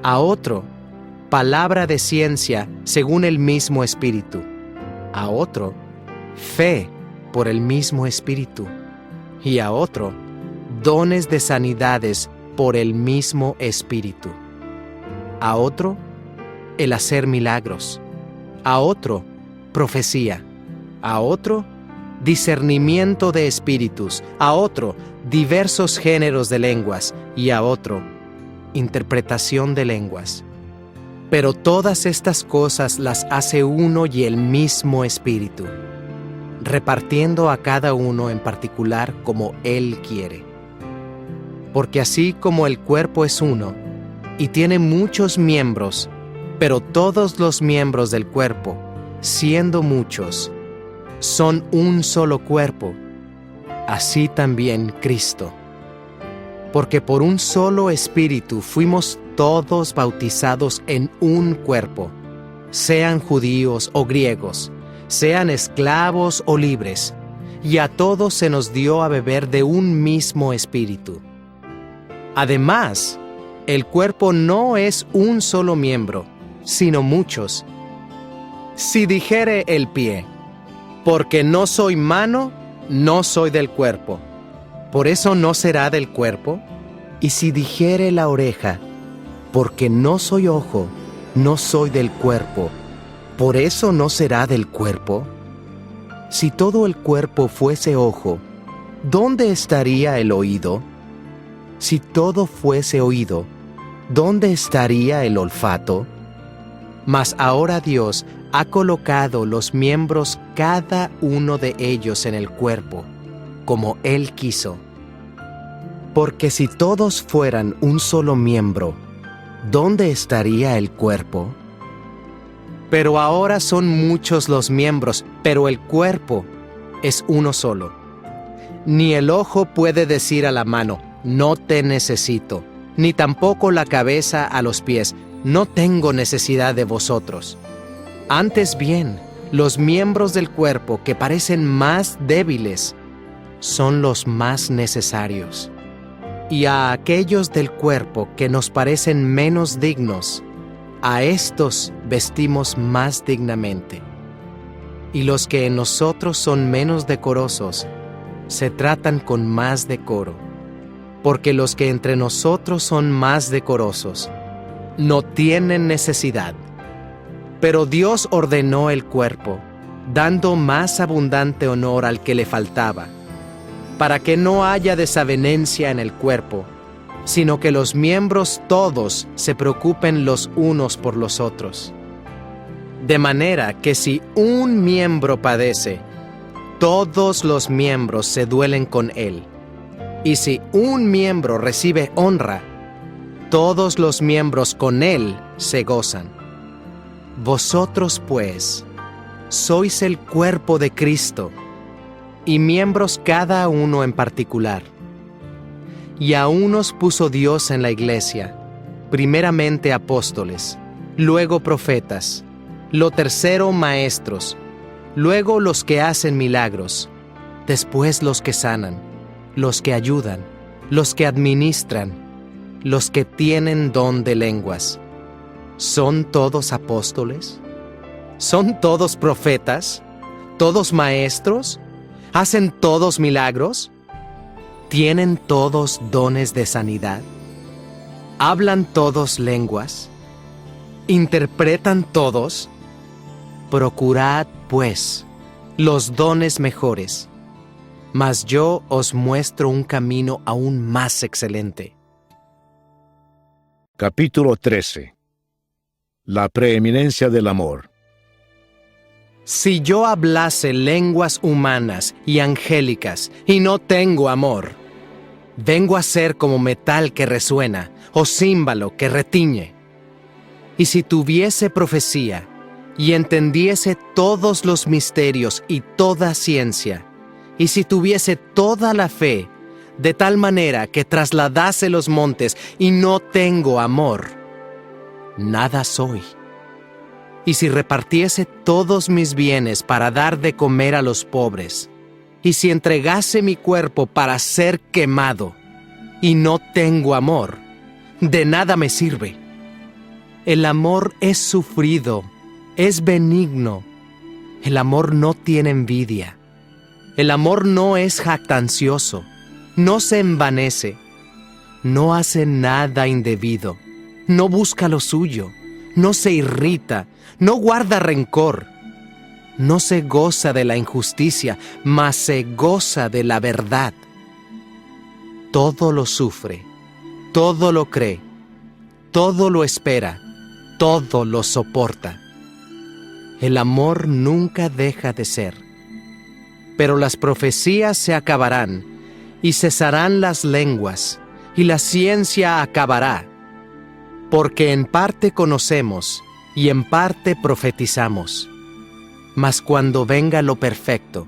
a otro palabra de ciencia según el mismo Espíritu, a otro fe por el mismo Espíritu, y a otro dones de sanidades por el mismo Espíritu, a otro el hacer milagros, a otro profecía, a otro discernimiento de espíritus, a otro diversos géneros de lenguas, y a otro interpretación de lenguas. Pero todas estas cosas las hace uno y el mismo Espíritu, repartiendo a cada uno en particular como Él quiere. Porque así como el cuerpo es uno, y tiene muchos miembros, pero todos los miembros del cuerpo, siendo muchos, son un solo cuerpo, así también Cristo. Porque por un solo Espíritu fuimos todos bautizados en un cuerpo, sean judíos o griegos, sean esclavos o libres, y a todos se nos dio a beber de un mismo Espíritu. Además, el cuerpo no es un solo miembro, sino muchos. Si dijere el pie, porque no soy mano, no soy del cuerpo, ¿por eso no será del cuerpo? Y si dijere la oreja, porque no soy ojo, no soy del cuerpo, ¿por eso no será del cuerpo? Si todo el cuerpo fuese ojo, ¿dónde estaría el oído? Si todo fuese oído, ¿dónde estaría el olfato? Mas ahora Dios ha colocado los miembros cada uno de ellos en el cuerpo, como Él quiso. Porque si todos fueran un solo miembro, ¿dónde estaría el cuerpo? Pero ahora son muchos los miembros, pero el cuerpo es uno solo. Ni el ojo puede decir a la mano, no te necesito, ni tampoco la cabeza a los pies, no tengo necesidad de vosotros. Antes bien, los miembros del cuerpo que parecen más débiles son los más necesarios. Y a aquellos del cuerpo que nos parecen menos dignos, a estos vestimos más dignamente. Y los que en nosotros son menos decorosos, se tratan con más decoro. Porque los que entre nosotros son más decorosos, no tienen necesidad. Pero Dios ordenó el cuerpo, dando más abundante honor al que le faltaba, para que no haya desavenencia en el cuerpo, sino que los miembros todos se preocupen los unos por los otros. De manera que si un miembro padece, todos los miembros se duelen con él. Y si un miembro recibe honra, todos los miembros con él se gozan. Vosotros, pues, sois el cuerpo de Cristo, y miembros cada uno en particular. Y a unos puso Dios en la iglesia, primeramente apóstoles, luego profetas, lo tercero maestros, luego los que hacen milagros, después los que sanan, los que ayudan, los que administran, los que tienen don de lenguas. ¿Son todos apóstoles? ¿Son todos profetas? ¿Todos maestros? ¿Hacen todos milagros? ¿Tienen todos dones de sanidad? ¿Hablan todos lenguas? ¿Interpretan todos? Procurad, pues, los dones mejores, mas yo os muestro un camino aún más excelente. Capítulo 13. La preeminencia del amor. Si yo hablase lenguas humanas y angélicas y no tengo amor, vengo a ser como metal que resuena o címbalo que retiñe. Y si tuviese profecía y entendiese todos los misterios y toda ciencia, y si tuviese toda la fe, de tal manera que trasladase los montes y no tengo amor, nada soy. Y si repartiese todos mis bienes para dar de comer a los pobres, y si entregase mi cuerpo para ser quemado, y no tengo amor, de nada me sirve. El amor es sufrido, es benigno. El amor no tiene envidia. El amor no es jactancioso, no se envanece, no hace nada indebido, no busca lo suyo, no se irrita, no guarda rencor, no se goza de la injusticia, mas se goza de la verdad. Todo lo sufre, todo lo cree, todo lo espera, todo lo soporta. El amor nunca deja de ser. Pero las profecías se acabarán, y cesarán las lenguas, y la ciencia acabará. Porque en parte conocemos, y en parte profetizamos. Mas cuando venga lo perfecto,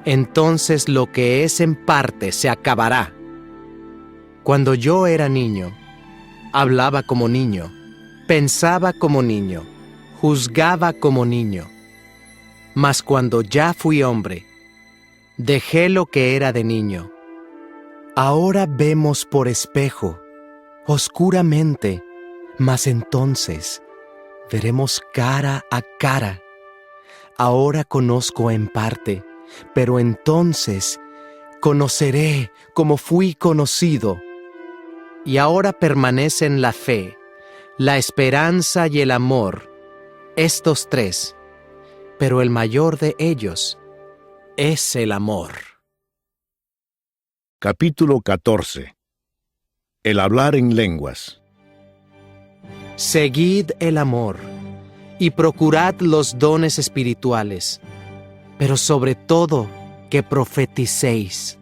entonces lo que es en parte se acabará. Cuando yo era niño, hablaba como niño, pensaba como niño, juzgaba como niño. Mas cuando ya fui hombre, dejé lo que era de niño. Ahora vemos por espejo, oscuramente, mas entonces veremos cara a cara. Ahora conozco en parte, pero entonces conoceré como fui conocido. Y ahora permanecen la fe, la esperanza y el amor, estos tres, pero el mayor de ellos es el amor. Capítulo 14. El hablar en lenguas. Seguid el amor y procurad los dones espirituales, pero sobre todo que profeticéis.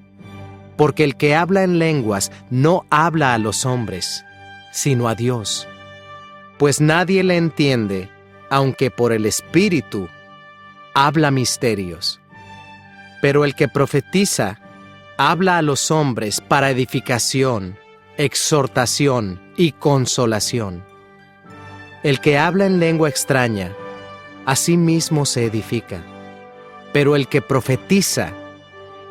Porque el que habla en lenguas no habla a los hombres, sino a Dios. Pues nadie le entiende, aunque por el Espíritu habla misterios. Pero el que profetiza habla a los hombres para edificación, exhortación y consolación. El que habla en lengua extraña, a sí mismo se edifica. Pero el que profetiza,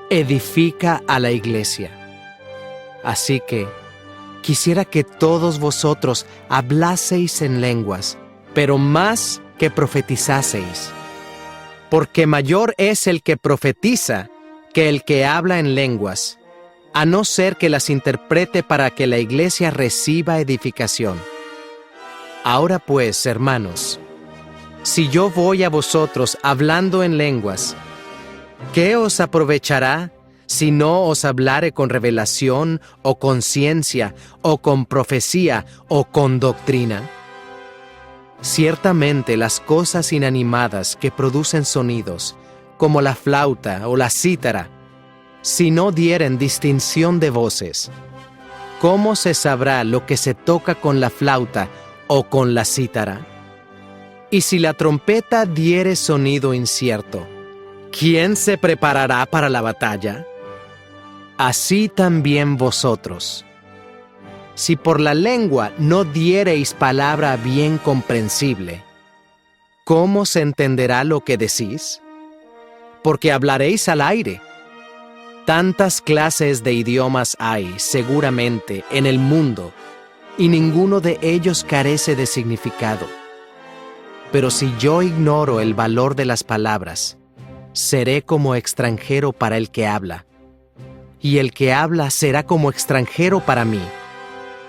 edifica a la iglesia. Así que, quisiera que todos vosotros hablaseis en lenguas, pero más que profetizaseis. Porque mayor es el que profetiza que el que habla en lenguas, a no ser que las interprete para que la iglesia reciba edificación. Ahora pues, hermanos, si yo voy a vosotros hablando en lenguas, ¿qué os aprovechará si no os hablare con revelación o con ciencia o con profecía o con doctrina? Ciertamente las cosas inanimadas que producen sonidos, como la flauta o la cítara, si no dieren distinción de voces, ¿cómo se sabrá lo que se toca con la flauta o con la cítara? Y si la trompeta diere sonido incierto, ¿quién se preparará para la batalla? Así también vosotros. Si por la lengua no diereis palabra bien comprensible, ¿cómo se entenderá lo que decís? Porque hablaréis al aire. Tantas clases de idiomas hay, seguramente, en el mundo, y ninguno de ellos carece de significado. Pero si yo ignoro el valor de las palabras, seré como extranjero para el que habla, y el que habla será como extranjero para mí.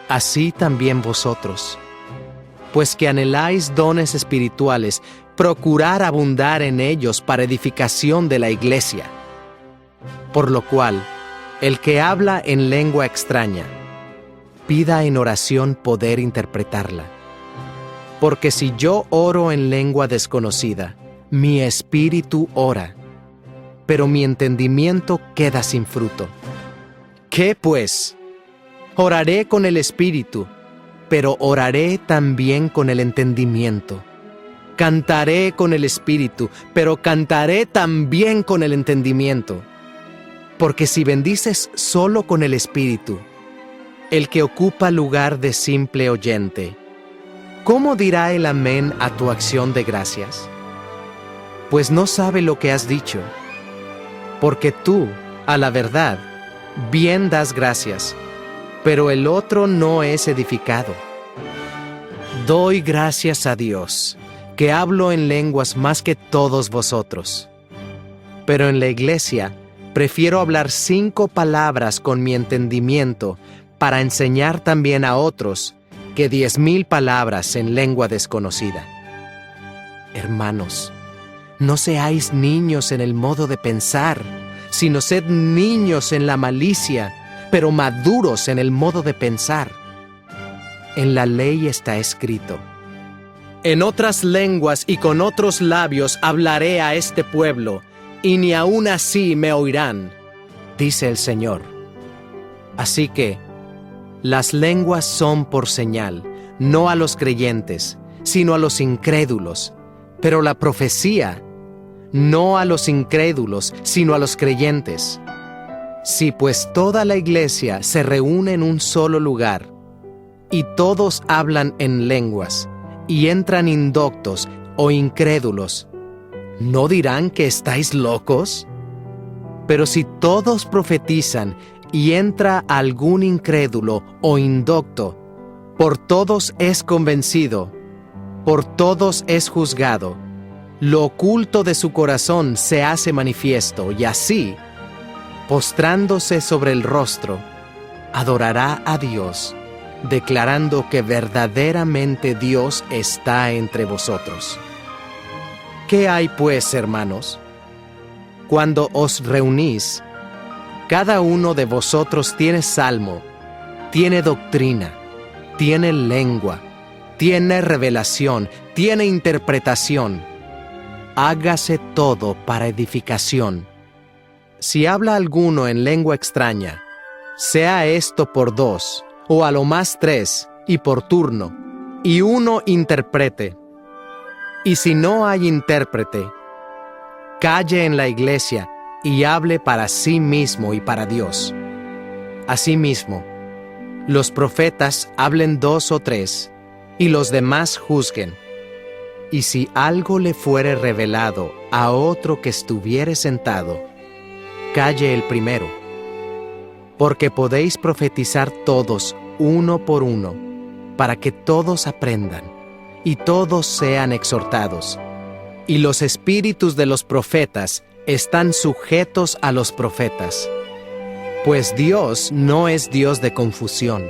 Así también vosotros, pues que anheláis dones espirituales, procurad abundar en ellos para edificación de la iglesia. Por lo cual, el que habla en lengua extraña, pida en oración poder interpretarla. Porque si yo oro en lengua desconocida, mi espíritu ora, pero mi entendimiento queda sin fruto. ¿Qué pues? Oraré con el espíritu, pero oraré también con el entendimiento. Cantaré con el espíritu, pero cantaré también con el entendimiento. Porque si bendices solo con el espíritu, el que ocupa lugar de simple oyente, ¿cómo dirá el amén a tu acción de gracias? Pues no sabe lo que has dicho, porque tú, a la verdad, bien das gracias, pero el otro no es edificado. Doy gracias a Dios, que hablo en lenguas más que todos vosotros. Pero en la iglesia, prefiero hablar 5 palabras con mi entendimiento para enseñar también a otros que 10,000 palabras en lengua desconocida. Hermanos, no seáis niños en el modo de pensar, sino sed niños en la malicia, pero maduros en el modo de pensar. En la ley está escrito: en otras lenguas y con otros labios hablaré a este pueblo, y ni aun así me oirán, dice el Señor. Así que, las lenguas son por señal, no a los creyentes, sino a los incrédulos, pero la profecía, no a los incrédulos, sino a los creyentes. Si pues toda la iglesia se reúne en un solo lugar, y todos hablan en lenguas, y entran indoctos o incrédulos, ¿no dirán que estáis locos? Pero si todos profetizan, y entra algún incrédulo o indocto, por todos es convencido, por todos es juzgado, lo oculto de su corazón se hace manifiesto, y así, postrándose sobre el rostro, adorará a Dios, declarando que verdaderamente Dios está entre vosotros. ¿Qué hay pues, hermanos? Cuando os reunís, cada uno de vosotros tiene salmo, tiene doctrina, tiene lengua, tiene revelación, tiene interpretación. Hágase todo para edificación. si habla alguno en lengua extraña, sea esto por 2, o a lo más 3, y por turno, y uno interprete. Y si no hay intérprete, calle en la iglesia y hable para sí mismo y para Dios. Asimismo, los profetas hablen 2 o 3, y los demás juzguen. Y si algo le fuere revelado a otro que estuviere sentado, calle el primero. Porque podéis profetizar todos uno por uno, para que todos aprendan, y todos sean exhortados. Y los espíritus de los profetas están sujetos a los profetas. Pues Dios no es Dios de confusión,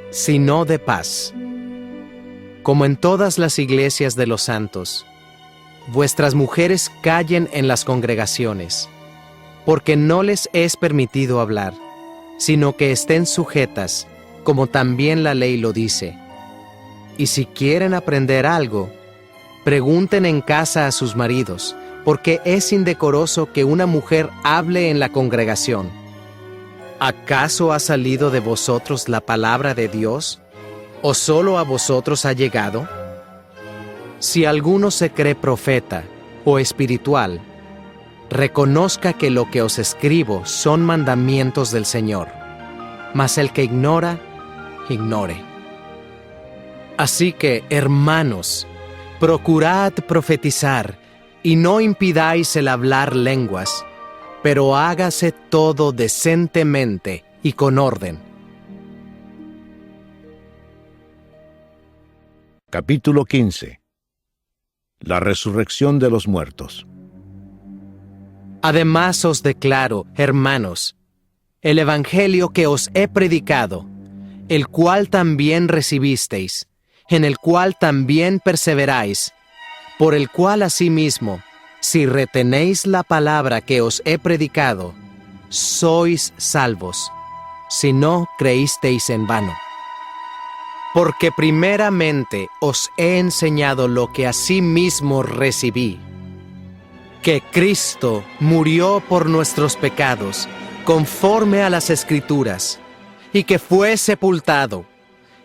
sino de paz. Como en todas las iglesias de los santos, vuestras mujeres callen en las congregaciones, porque no les es permitido hablar, sino que estén sujetas, como también la ley lo dice. Y si quieren aprender algo, pregunten en casa a sus maridos, porque es indecoroso que una mujer hable en la congregación. ¿Acaso ha salido de vosotros la palabra de Dios? ¿O solo a vosotros ha llegado? Si alguno se cree profeta o espiritual, reconozca que lo que os escribo son mandamientos del Señor. Mas el que ignora, ignore. Así que, hermanos, procurad profetizar, y no impidáis el hablar lenguas, pero hágase todo decentemente y con orden. Capítulo 15. La resurrección de los muertos. Además os declaro, hermanos, el evangelio que os he predicado, el cual también recibisteis, en el cual también perseveráis, por el cual asimismo, si retenéis la palabra que os he predicado, sois salvos, si no creísteis en vano. Porque primeramente os he enseñado lo que asimismo recibí, que Cristo murió por nuestros pecados, conforme a las Escrituras, y que fue sepultado,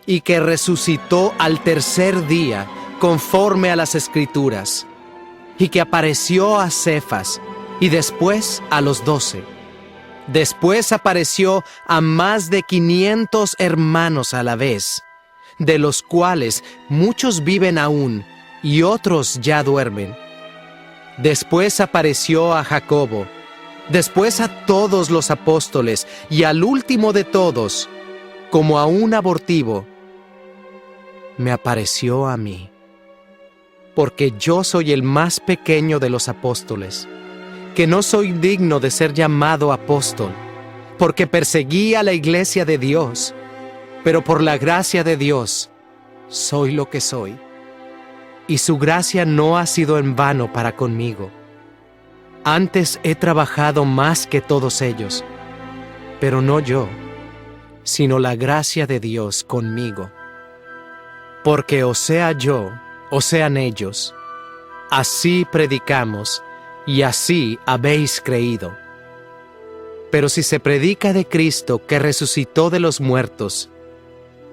y que resucitó al tercer día, conforme a las Escrituras, y que apareció a Cefas, y después a los 12. Después apareció a más de 500 hermanos a la vez, de los cuales muchos viven aún, y otros ya duermen. Después apareció a Jacobo, después a todos los apóstoles, y al último de todos, como a un abortivo, me apareció a mí, porque yo soy el más pequeño de los apóstoles, que no soy digno de ser llamado apóstol, porque perseguí a la iglesia de Dios, pero por la gracia de Dios soy lo que soy, y su gracia no ha sido en vano para conmigo. Antes he trabajado más que todos ellos, pero no yo, sino la gracia de Dios conmigo. Porque o sea yo, o sean ellos, así predicamos, y así habéis creído. Pero si se predica de Cristo que resucitó de los muertos,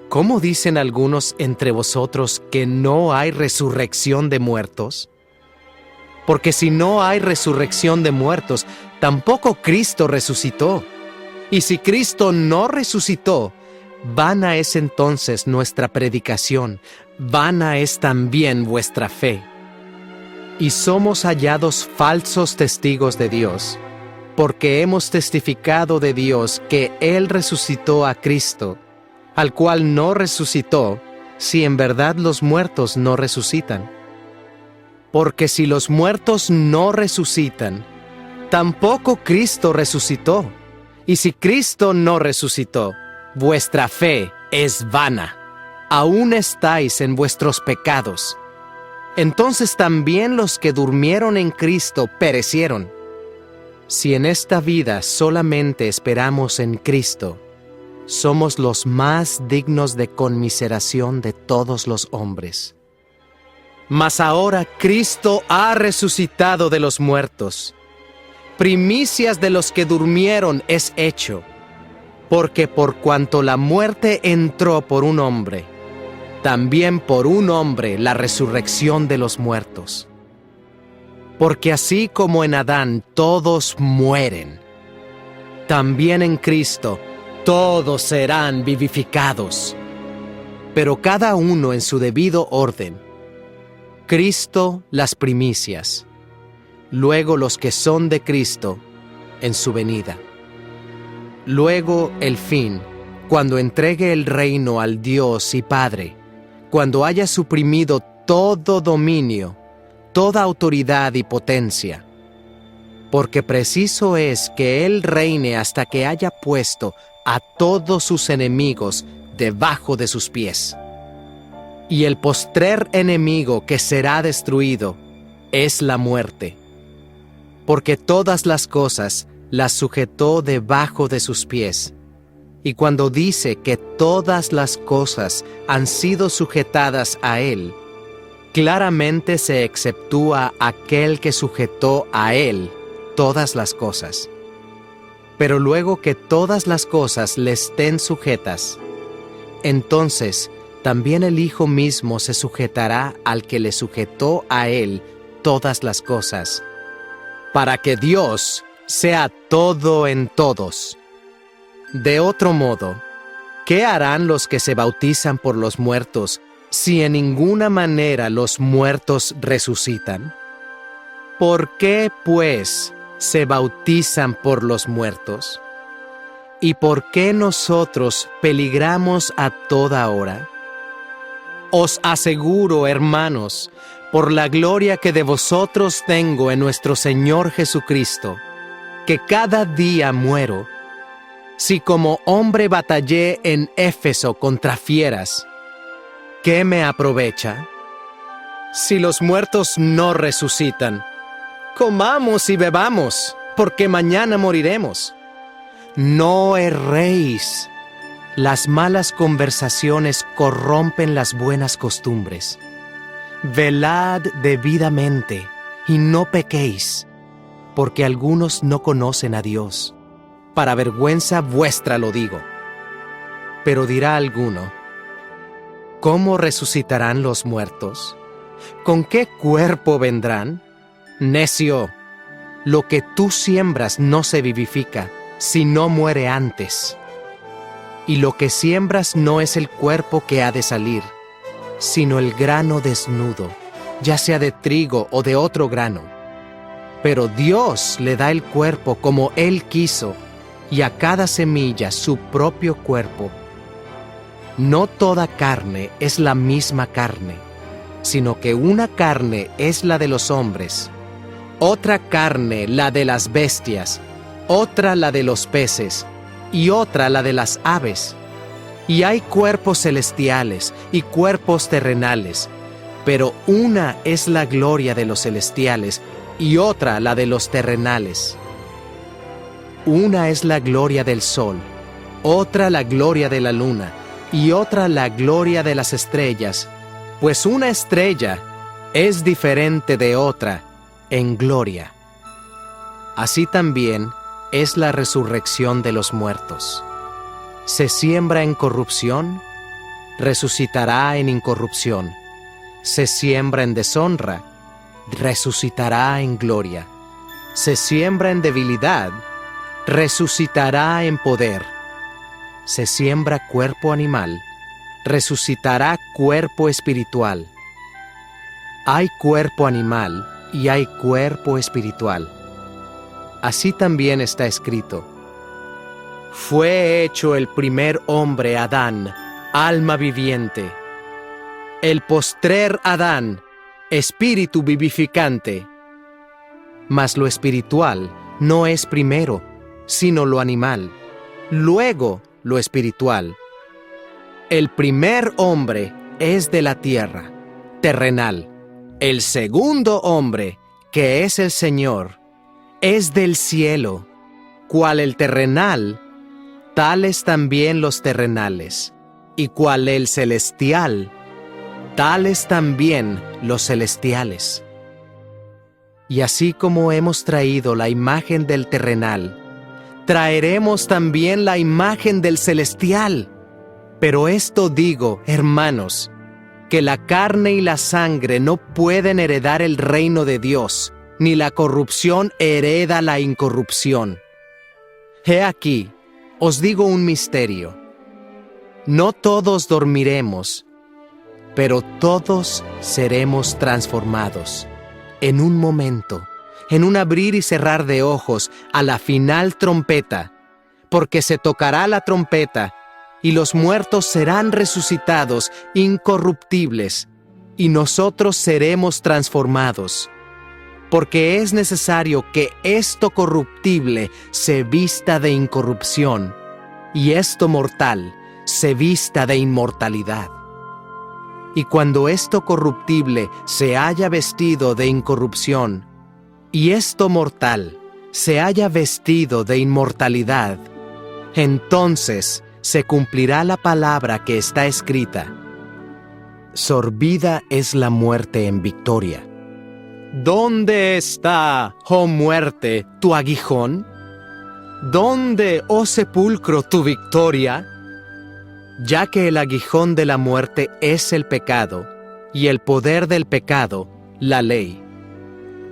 ¿cómo dicen algunos entre vosotros que no hay resurrección de muertos? Porque si no hay resurrección de muertos, tampoco Cristo resucitó. Y si Cristo no resucitó, vana es entonces nuestra predicación, vana es también vuestra fe. Y somos hallados falsos testigos de Dios, porque hemos testificado de Dios que Él resucitó a Cristo, al cual no resucitó, si en verdad los muertos no resucitan. Porque si los muertos no resucitan, tampoco Cristo resucitó. Y si Cristo no resucitó, vuestra fe es vana. Aún estáis en vuestros pecados. Entonces también los que durmieron en Cristo perecieron. Si en esta vida solamente esperamos en Cristo, somos los más dignos de conmiseración de todos los hombres. Mas ahora Cristo ha resucitado de los muertos, primicias de los que durmieron es hecho, porque por cuanto la muerte entró por un hombre, también por un hombre la resurrección de los muertos. Porque así como en Adán todos mueren, también en Cristo todos serán vivificados, pero cada uno en su debido orden. Cristo las primicias, luego los que son de Cristo en su venida. Luego el fin, cuando entregue el reino al Dios y Padre, cuando haya suprimido todo dominio, toda autoridad y potencia. Porque preciso es que Él reine hasta que haya puesto a todos sus enemigos debajo de sus pies. Y el postrer enemigo que será destruido es la muerte. Porque todas las cosas las sujetó debajo de sus pies. Y cuando dice que todas las cosas han sido sujetadas a Él, claramente se exceptúa aquel que sujetó a Él todas las cosas. Pero luego que todas las cosas le estén sujetas, entonces también el Hijo mismo se sujetará al que le sujetó a Él todas las cosas, para que Dios sea todo en todos. De otro modo, ¿qué harán los que se bautizan por los muertos si en ninguna manera los muertos resucitan? ¿Por qué, pues, se bautizan por los muertos? ¿Y por qué nosotros peligramos a toda hora? Os aseguro, hermanos, por la gloria que de vosotros tengo en nuestro Señor Jesucristo, que cada día muero. Si como hombre batallé en Éfeso contra fieras, ¿qué me aprovecha? Si los muertos no resucitan, comamos y bebamos, porque mañana moriremos. No erréis. Las malas conversaciones corrompen las buenas costumbres. Velad debidamente y no pequéis, porque algunos no conocen a Dios. Para vergüenza vuestra lo digo. Pero dirá alguno: ¿cómo resucitarán los muertos? ¿Con qué cuerpo vendrán? Necio, lo que tú siembras no se vivifica, si no muere antes. Y lo que siembras no es el cuerpo que ha de salir, sino el grano desnudo, ya sea de trigo o de otro grano. Pero Dios le da el cuerpo como Él quiso, y a cada semilla su propio cuerpo. No toda carne es la misma carne, sino que una carne es la de los hombres, otra carne la de las bestias, otra la de los peces, y otra la de las aves. Y hay cuerpos celestiales y cuerpos terrenales, pero una es la gloria de los celestiales y otra la de los terrenales. Una es la gloria del sol, otra la gloria de la luna, y otra la gloria de las estrellas, pues una estrella es diferente de otra en gloria. Así también es la resurrección de los muertos. Se siembra en corrupción, resucitará en incorrupción. Se siembra en deshonra, resucitará en gloria. Se siembra en debilidad, resucitará en poder. Se siembra cuerpo animal, resucitará cuerpo espiritual. Hay cuerpo animal y hay cuerpo espiritual. Así también está escrito: fue hecho el primer hombre, Adán, alma viviente. El postrer Adán, espíritu vivificante. Mas lo espiritual no es primero, sino lo animal, luego lo espiritual. El primer hombre es de la tierra, terrenal. El segundo hombre, que es el Señor, es del cielo. Cual el terrenal, tales también los terrenales, y cual el celestial, tales también los celestiales. Y así como hemos traído la imagen del terrenal, traeremos también la imagen del celestial. Pero esto digo, hermanos, que la carne y la sangre no pueden heredar el reino de Dios, ni la corrupción hereda la incorrupción. He aquí, os digo un misterio. No todos dormiremos, pero todos seremos transformados. En un momento, en un abrir y cerrar de ojos, a la final trompeta, porque se tocará la trompeta, y los muertos serán resucitados incorruptibles, y nosotros seremos transformados. Porque es necesario que esto corruptible se vista de incorrupción, y esto mortal se vista de inmortalidad. Y cuando esto corruptible se haya vestido de incorrupción, y esto mortal se haya vestido de inmortalidad, entonces se cumplirá la palabra que está escrita: sorbida es la muerte en victoria. ¿Dónde está, oh muerte, tu aguijón? ¿Dónde, oh sepulcro, tu victoria? Ya que el aguijón de la muerte es el pecado, y el poder del pecado, la ley.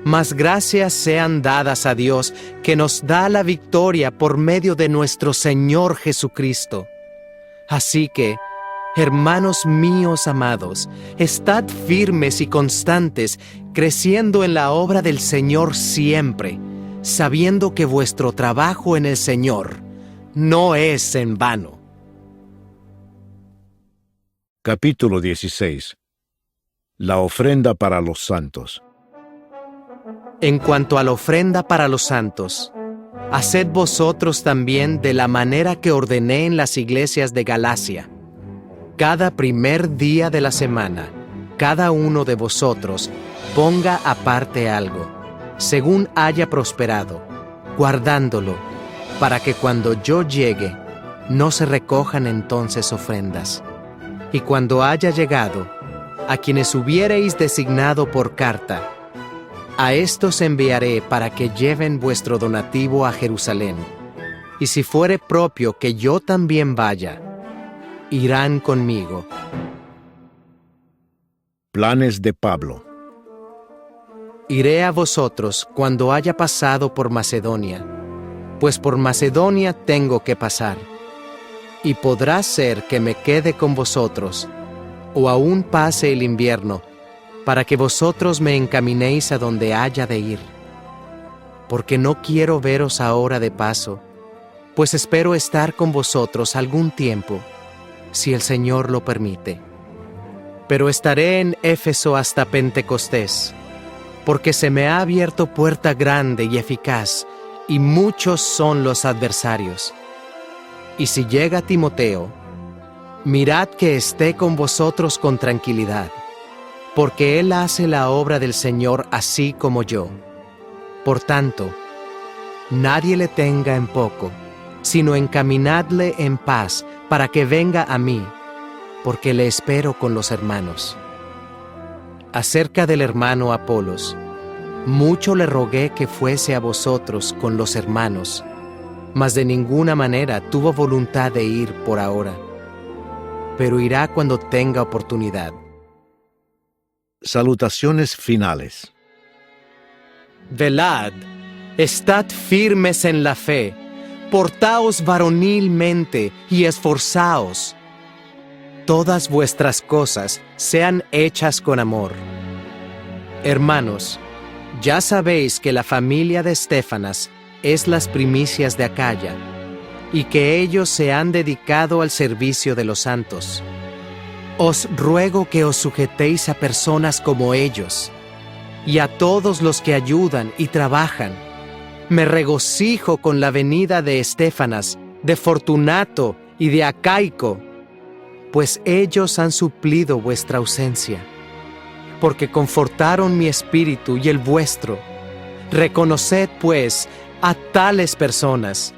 Mas gracias sean dadas a Dios, que nos da la victoria por medio de nuestro Señor Jesucristo. Así que, hermanos míos amados, estad firmes y constantes, creciendo en la obra del Señor siempre, sabiendo que vuestro trabajo en el Señor no es en vano. Capítulo 16. La ofrenda para los santos. En cuanto a la ofrenda para los santos, haced vosotros también de la manera que ordené en las iglesias de Galacia. Cada primer día de la semana, cada uno de vosotros ponga aparte algo, según haya prosperado, guardándolo, para que cuando yo llegue, no se recojan entonces ofrendas. Y cuando haya llegado, a quienes hubiereis designado por carta, a estos enviaré para que lleven vuestro donativo a Jerusalén. Y si fuere propio que yo también vaya, irán conmigo. Planes de Pablo. Iré a vosotros cuando haya pasado por Macedonia, pues por Macedonia tengo que pasar. Y podrá ser que me quede con vosotros, o aún pase el invierno, para que vosotros me encaminéis a donde haya de ir. Porque no quiero veros ahora de paso, pues espero estar con vosotros algún tiempo, si el Señor lo permite. Pero estaré en Éfeso hasta Pentecostés, porque se me ha abierto puerta grande y eficaz, y muchos son los adversarios. Y si llega Timoteo, mirad que esté con vosotros con tranquilidad, porque él hace la obra del Señor así como yo. Por tanto, nadie le tenga en poco, sino encaminadle en paz para que venga a mí, porque le espero con los hermanos. Acerca del hermano Apolos, mucho le rogué que fuese a vosotros con los hermanos, mas de ninguna manera tuvo voluntad de ir por ahora, pero irá cuando tenga oportunidad. Salutaciones finales. Velad, estad firmes en la fe, portaos varonilmente y esforzaos. Todas vuestras cosas sean hechas con amor. Hermanos, ya sabéis que la familia de Estéfanas es las primicias de Acaya, y que ellos se han dedicado al servicio de los santos. Os ruego que os sujetéis a personas como ellos, y a todos los que ayudan y trabajan. Me regocijo con la venida de Estéfanas, de Fortunato y de Acaico, pues ellos han suplido vuestra ausencia, porque confortaron mi espíritu y el vuestro. Reconoced, pues, a tales personas.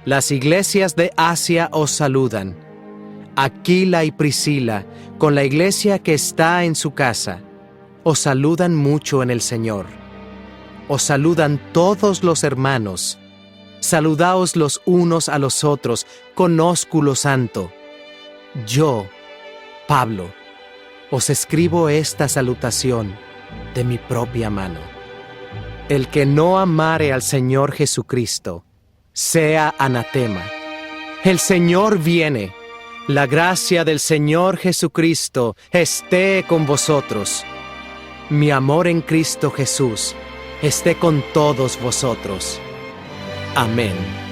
Las iglesias de Asia os saludan. Aquila y Priscila, con la iglesia que está en su casa, os saludan mucho en el Señor. os saludan todos los hermanos. Saludaos los unos a los otros con ósculo santo. Yo, Pablo, os escribo esta salutación de mi propia mano. El que no amare al Señor Jesucristo, sea anatema. El Señor viene. La gracia del Señor Jesucristo esté con vosotros. Mi amor en Cristo Jesús esté con todos vosotros. Amén.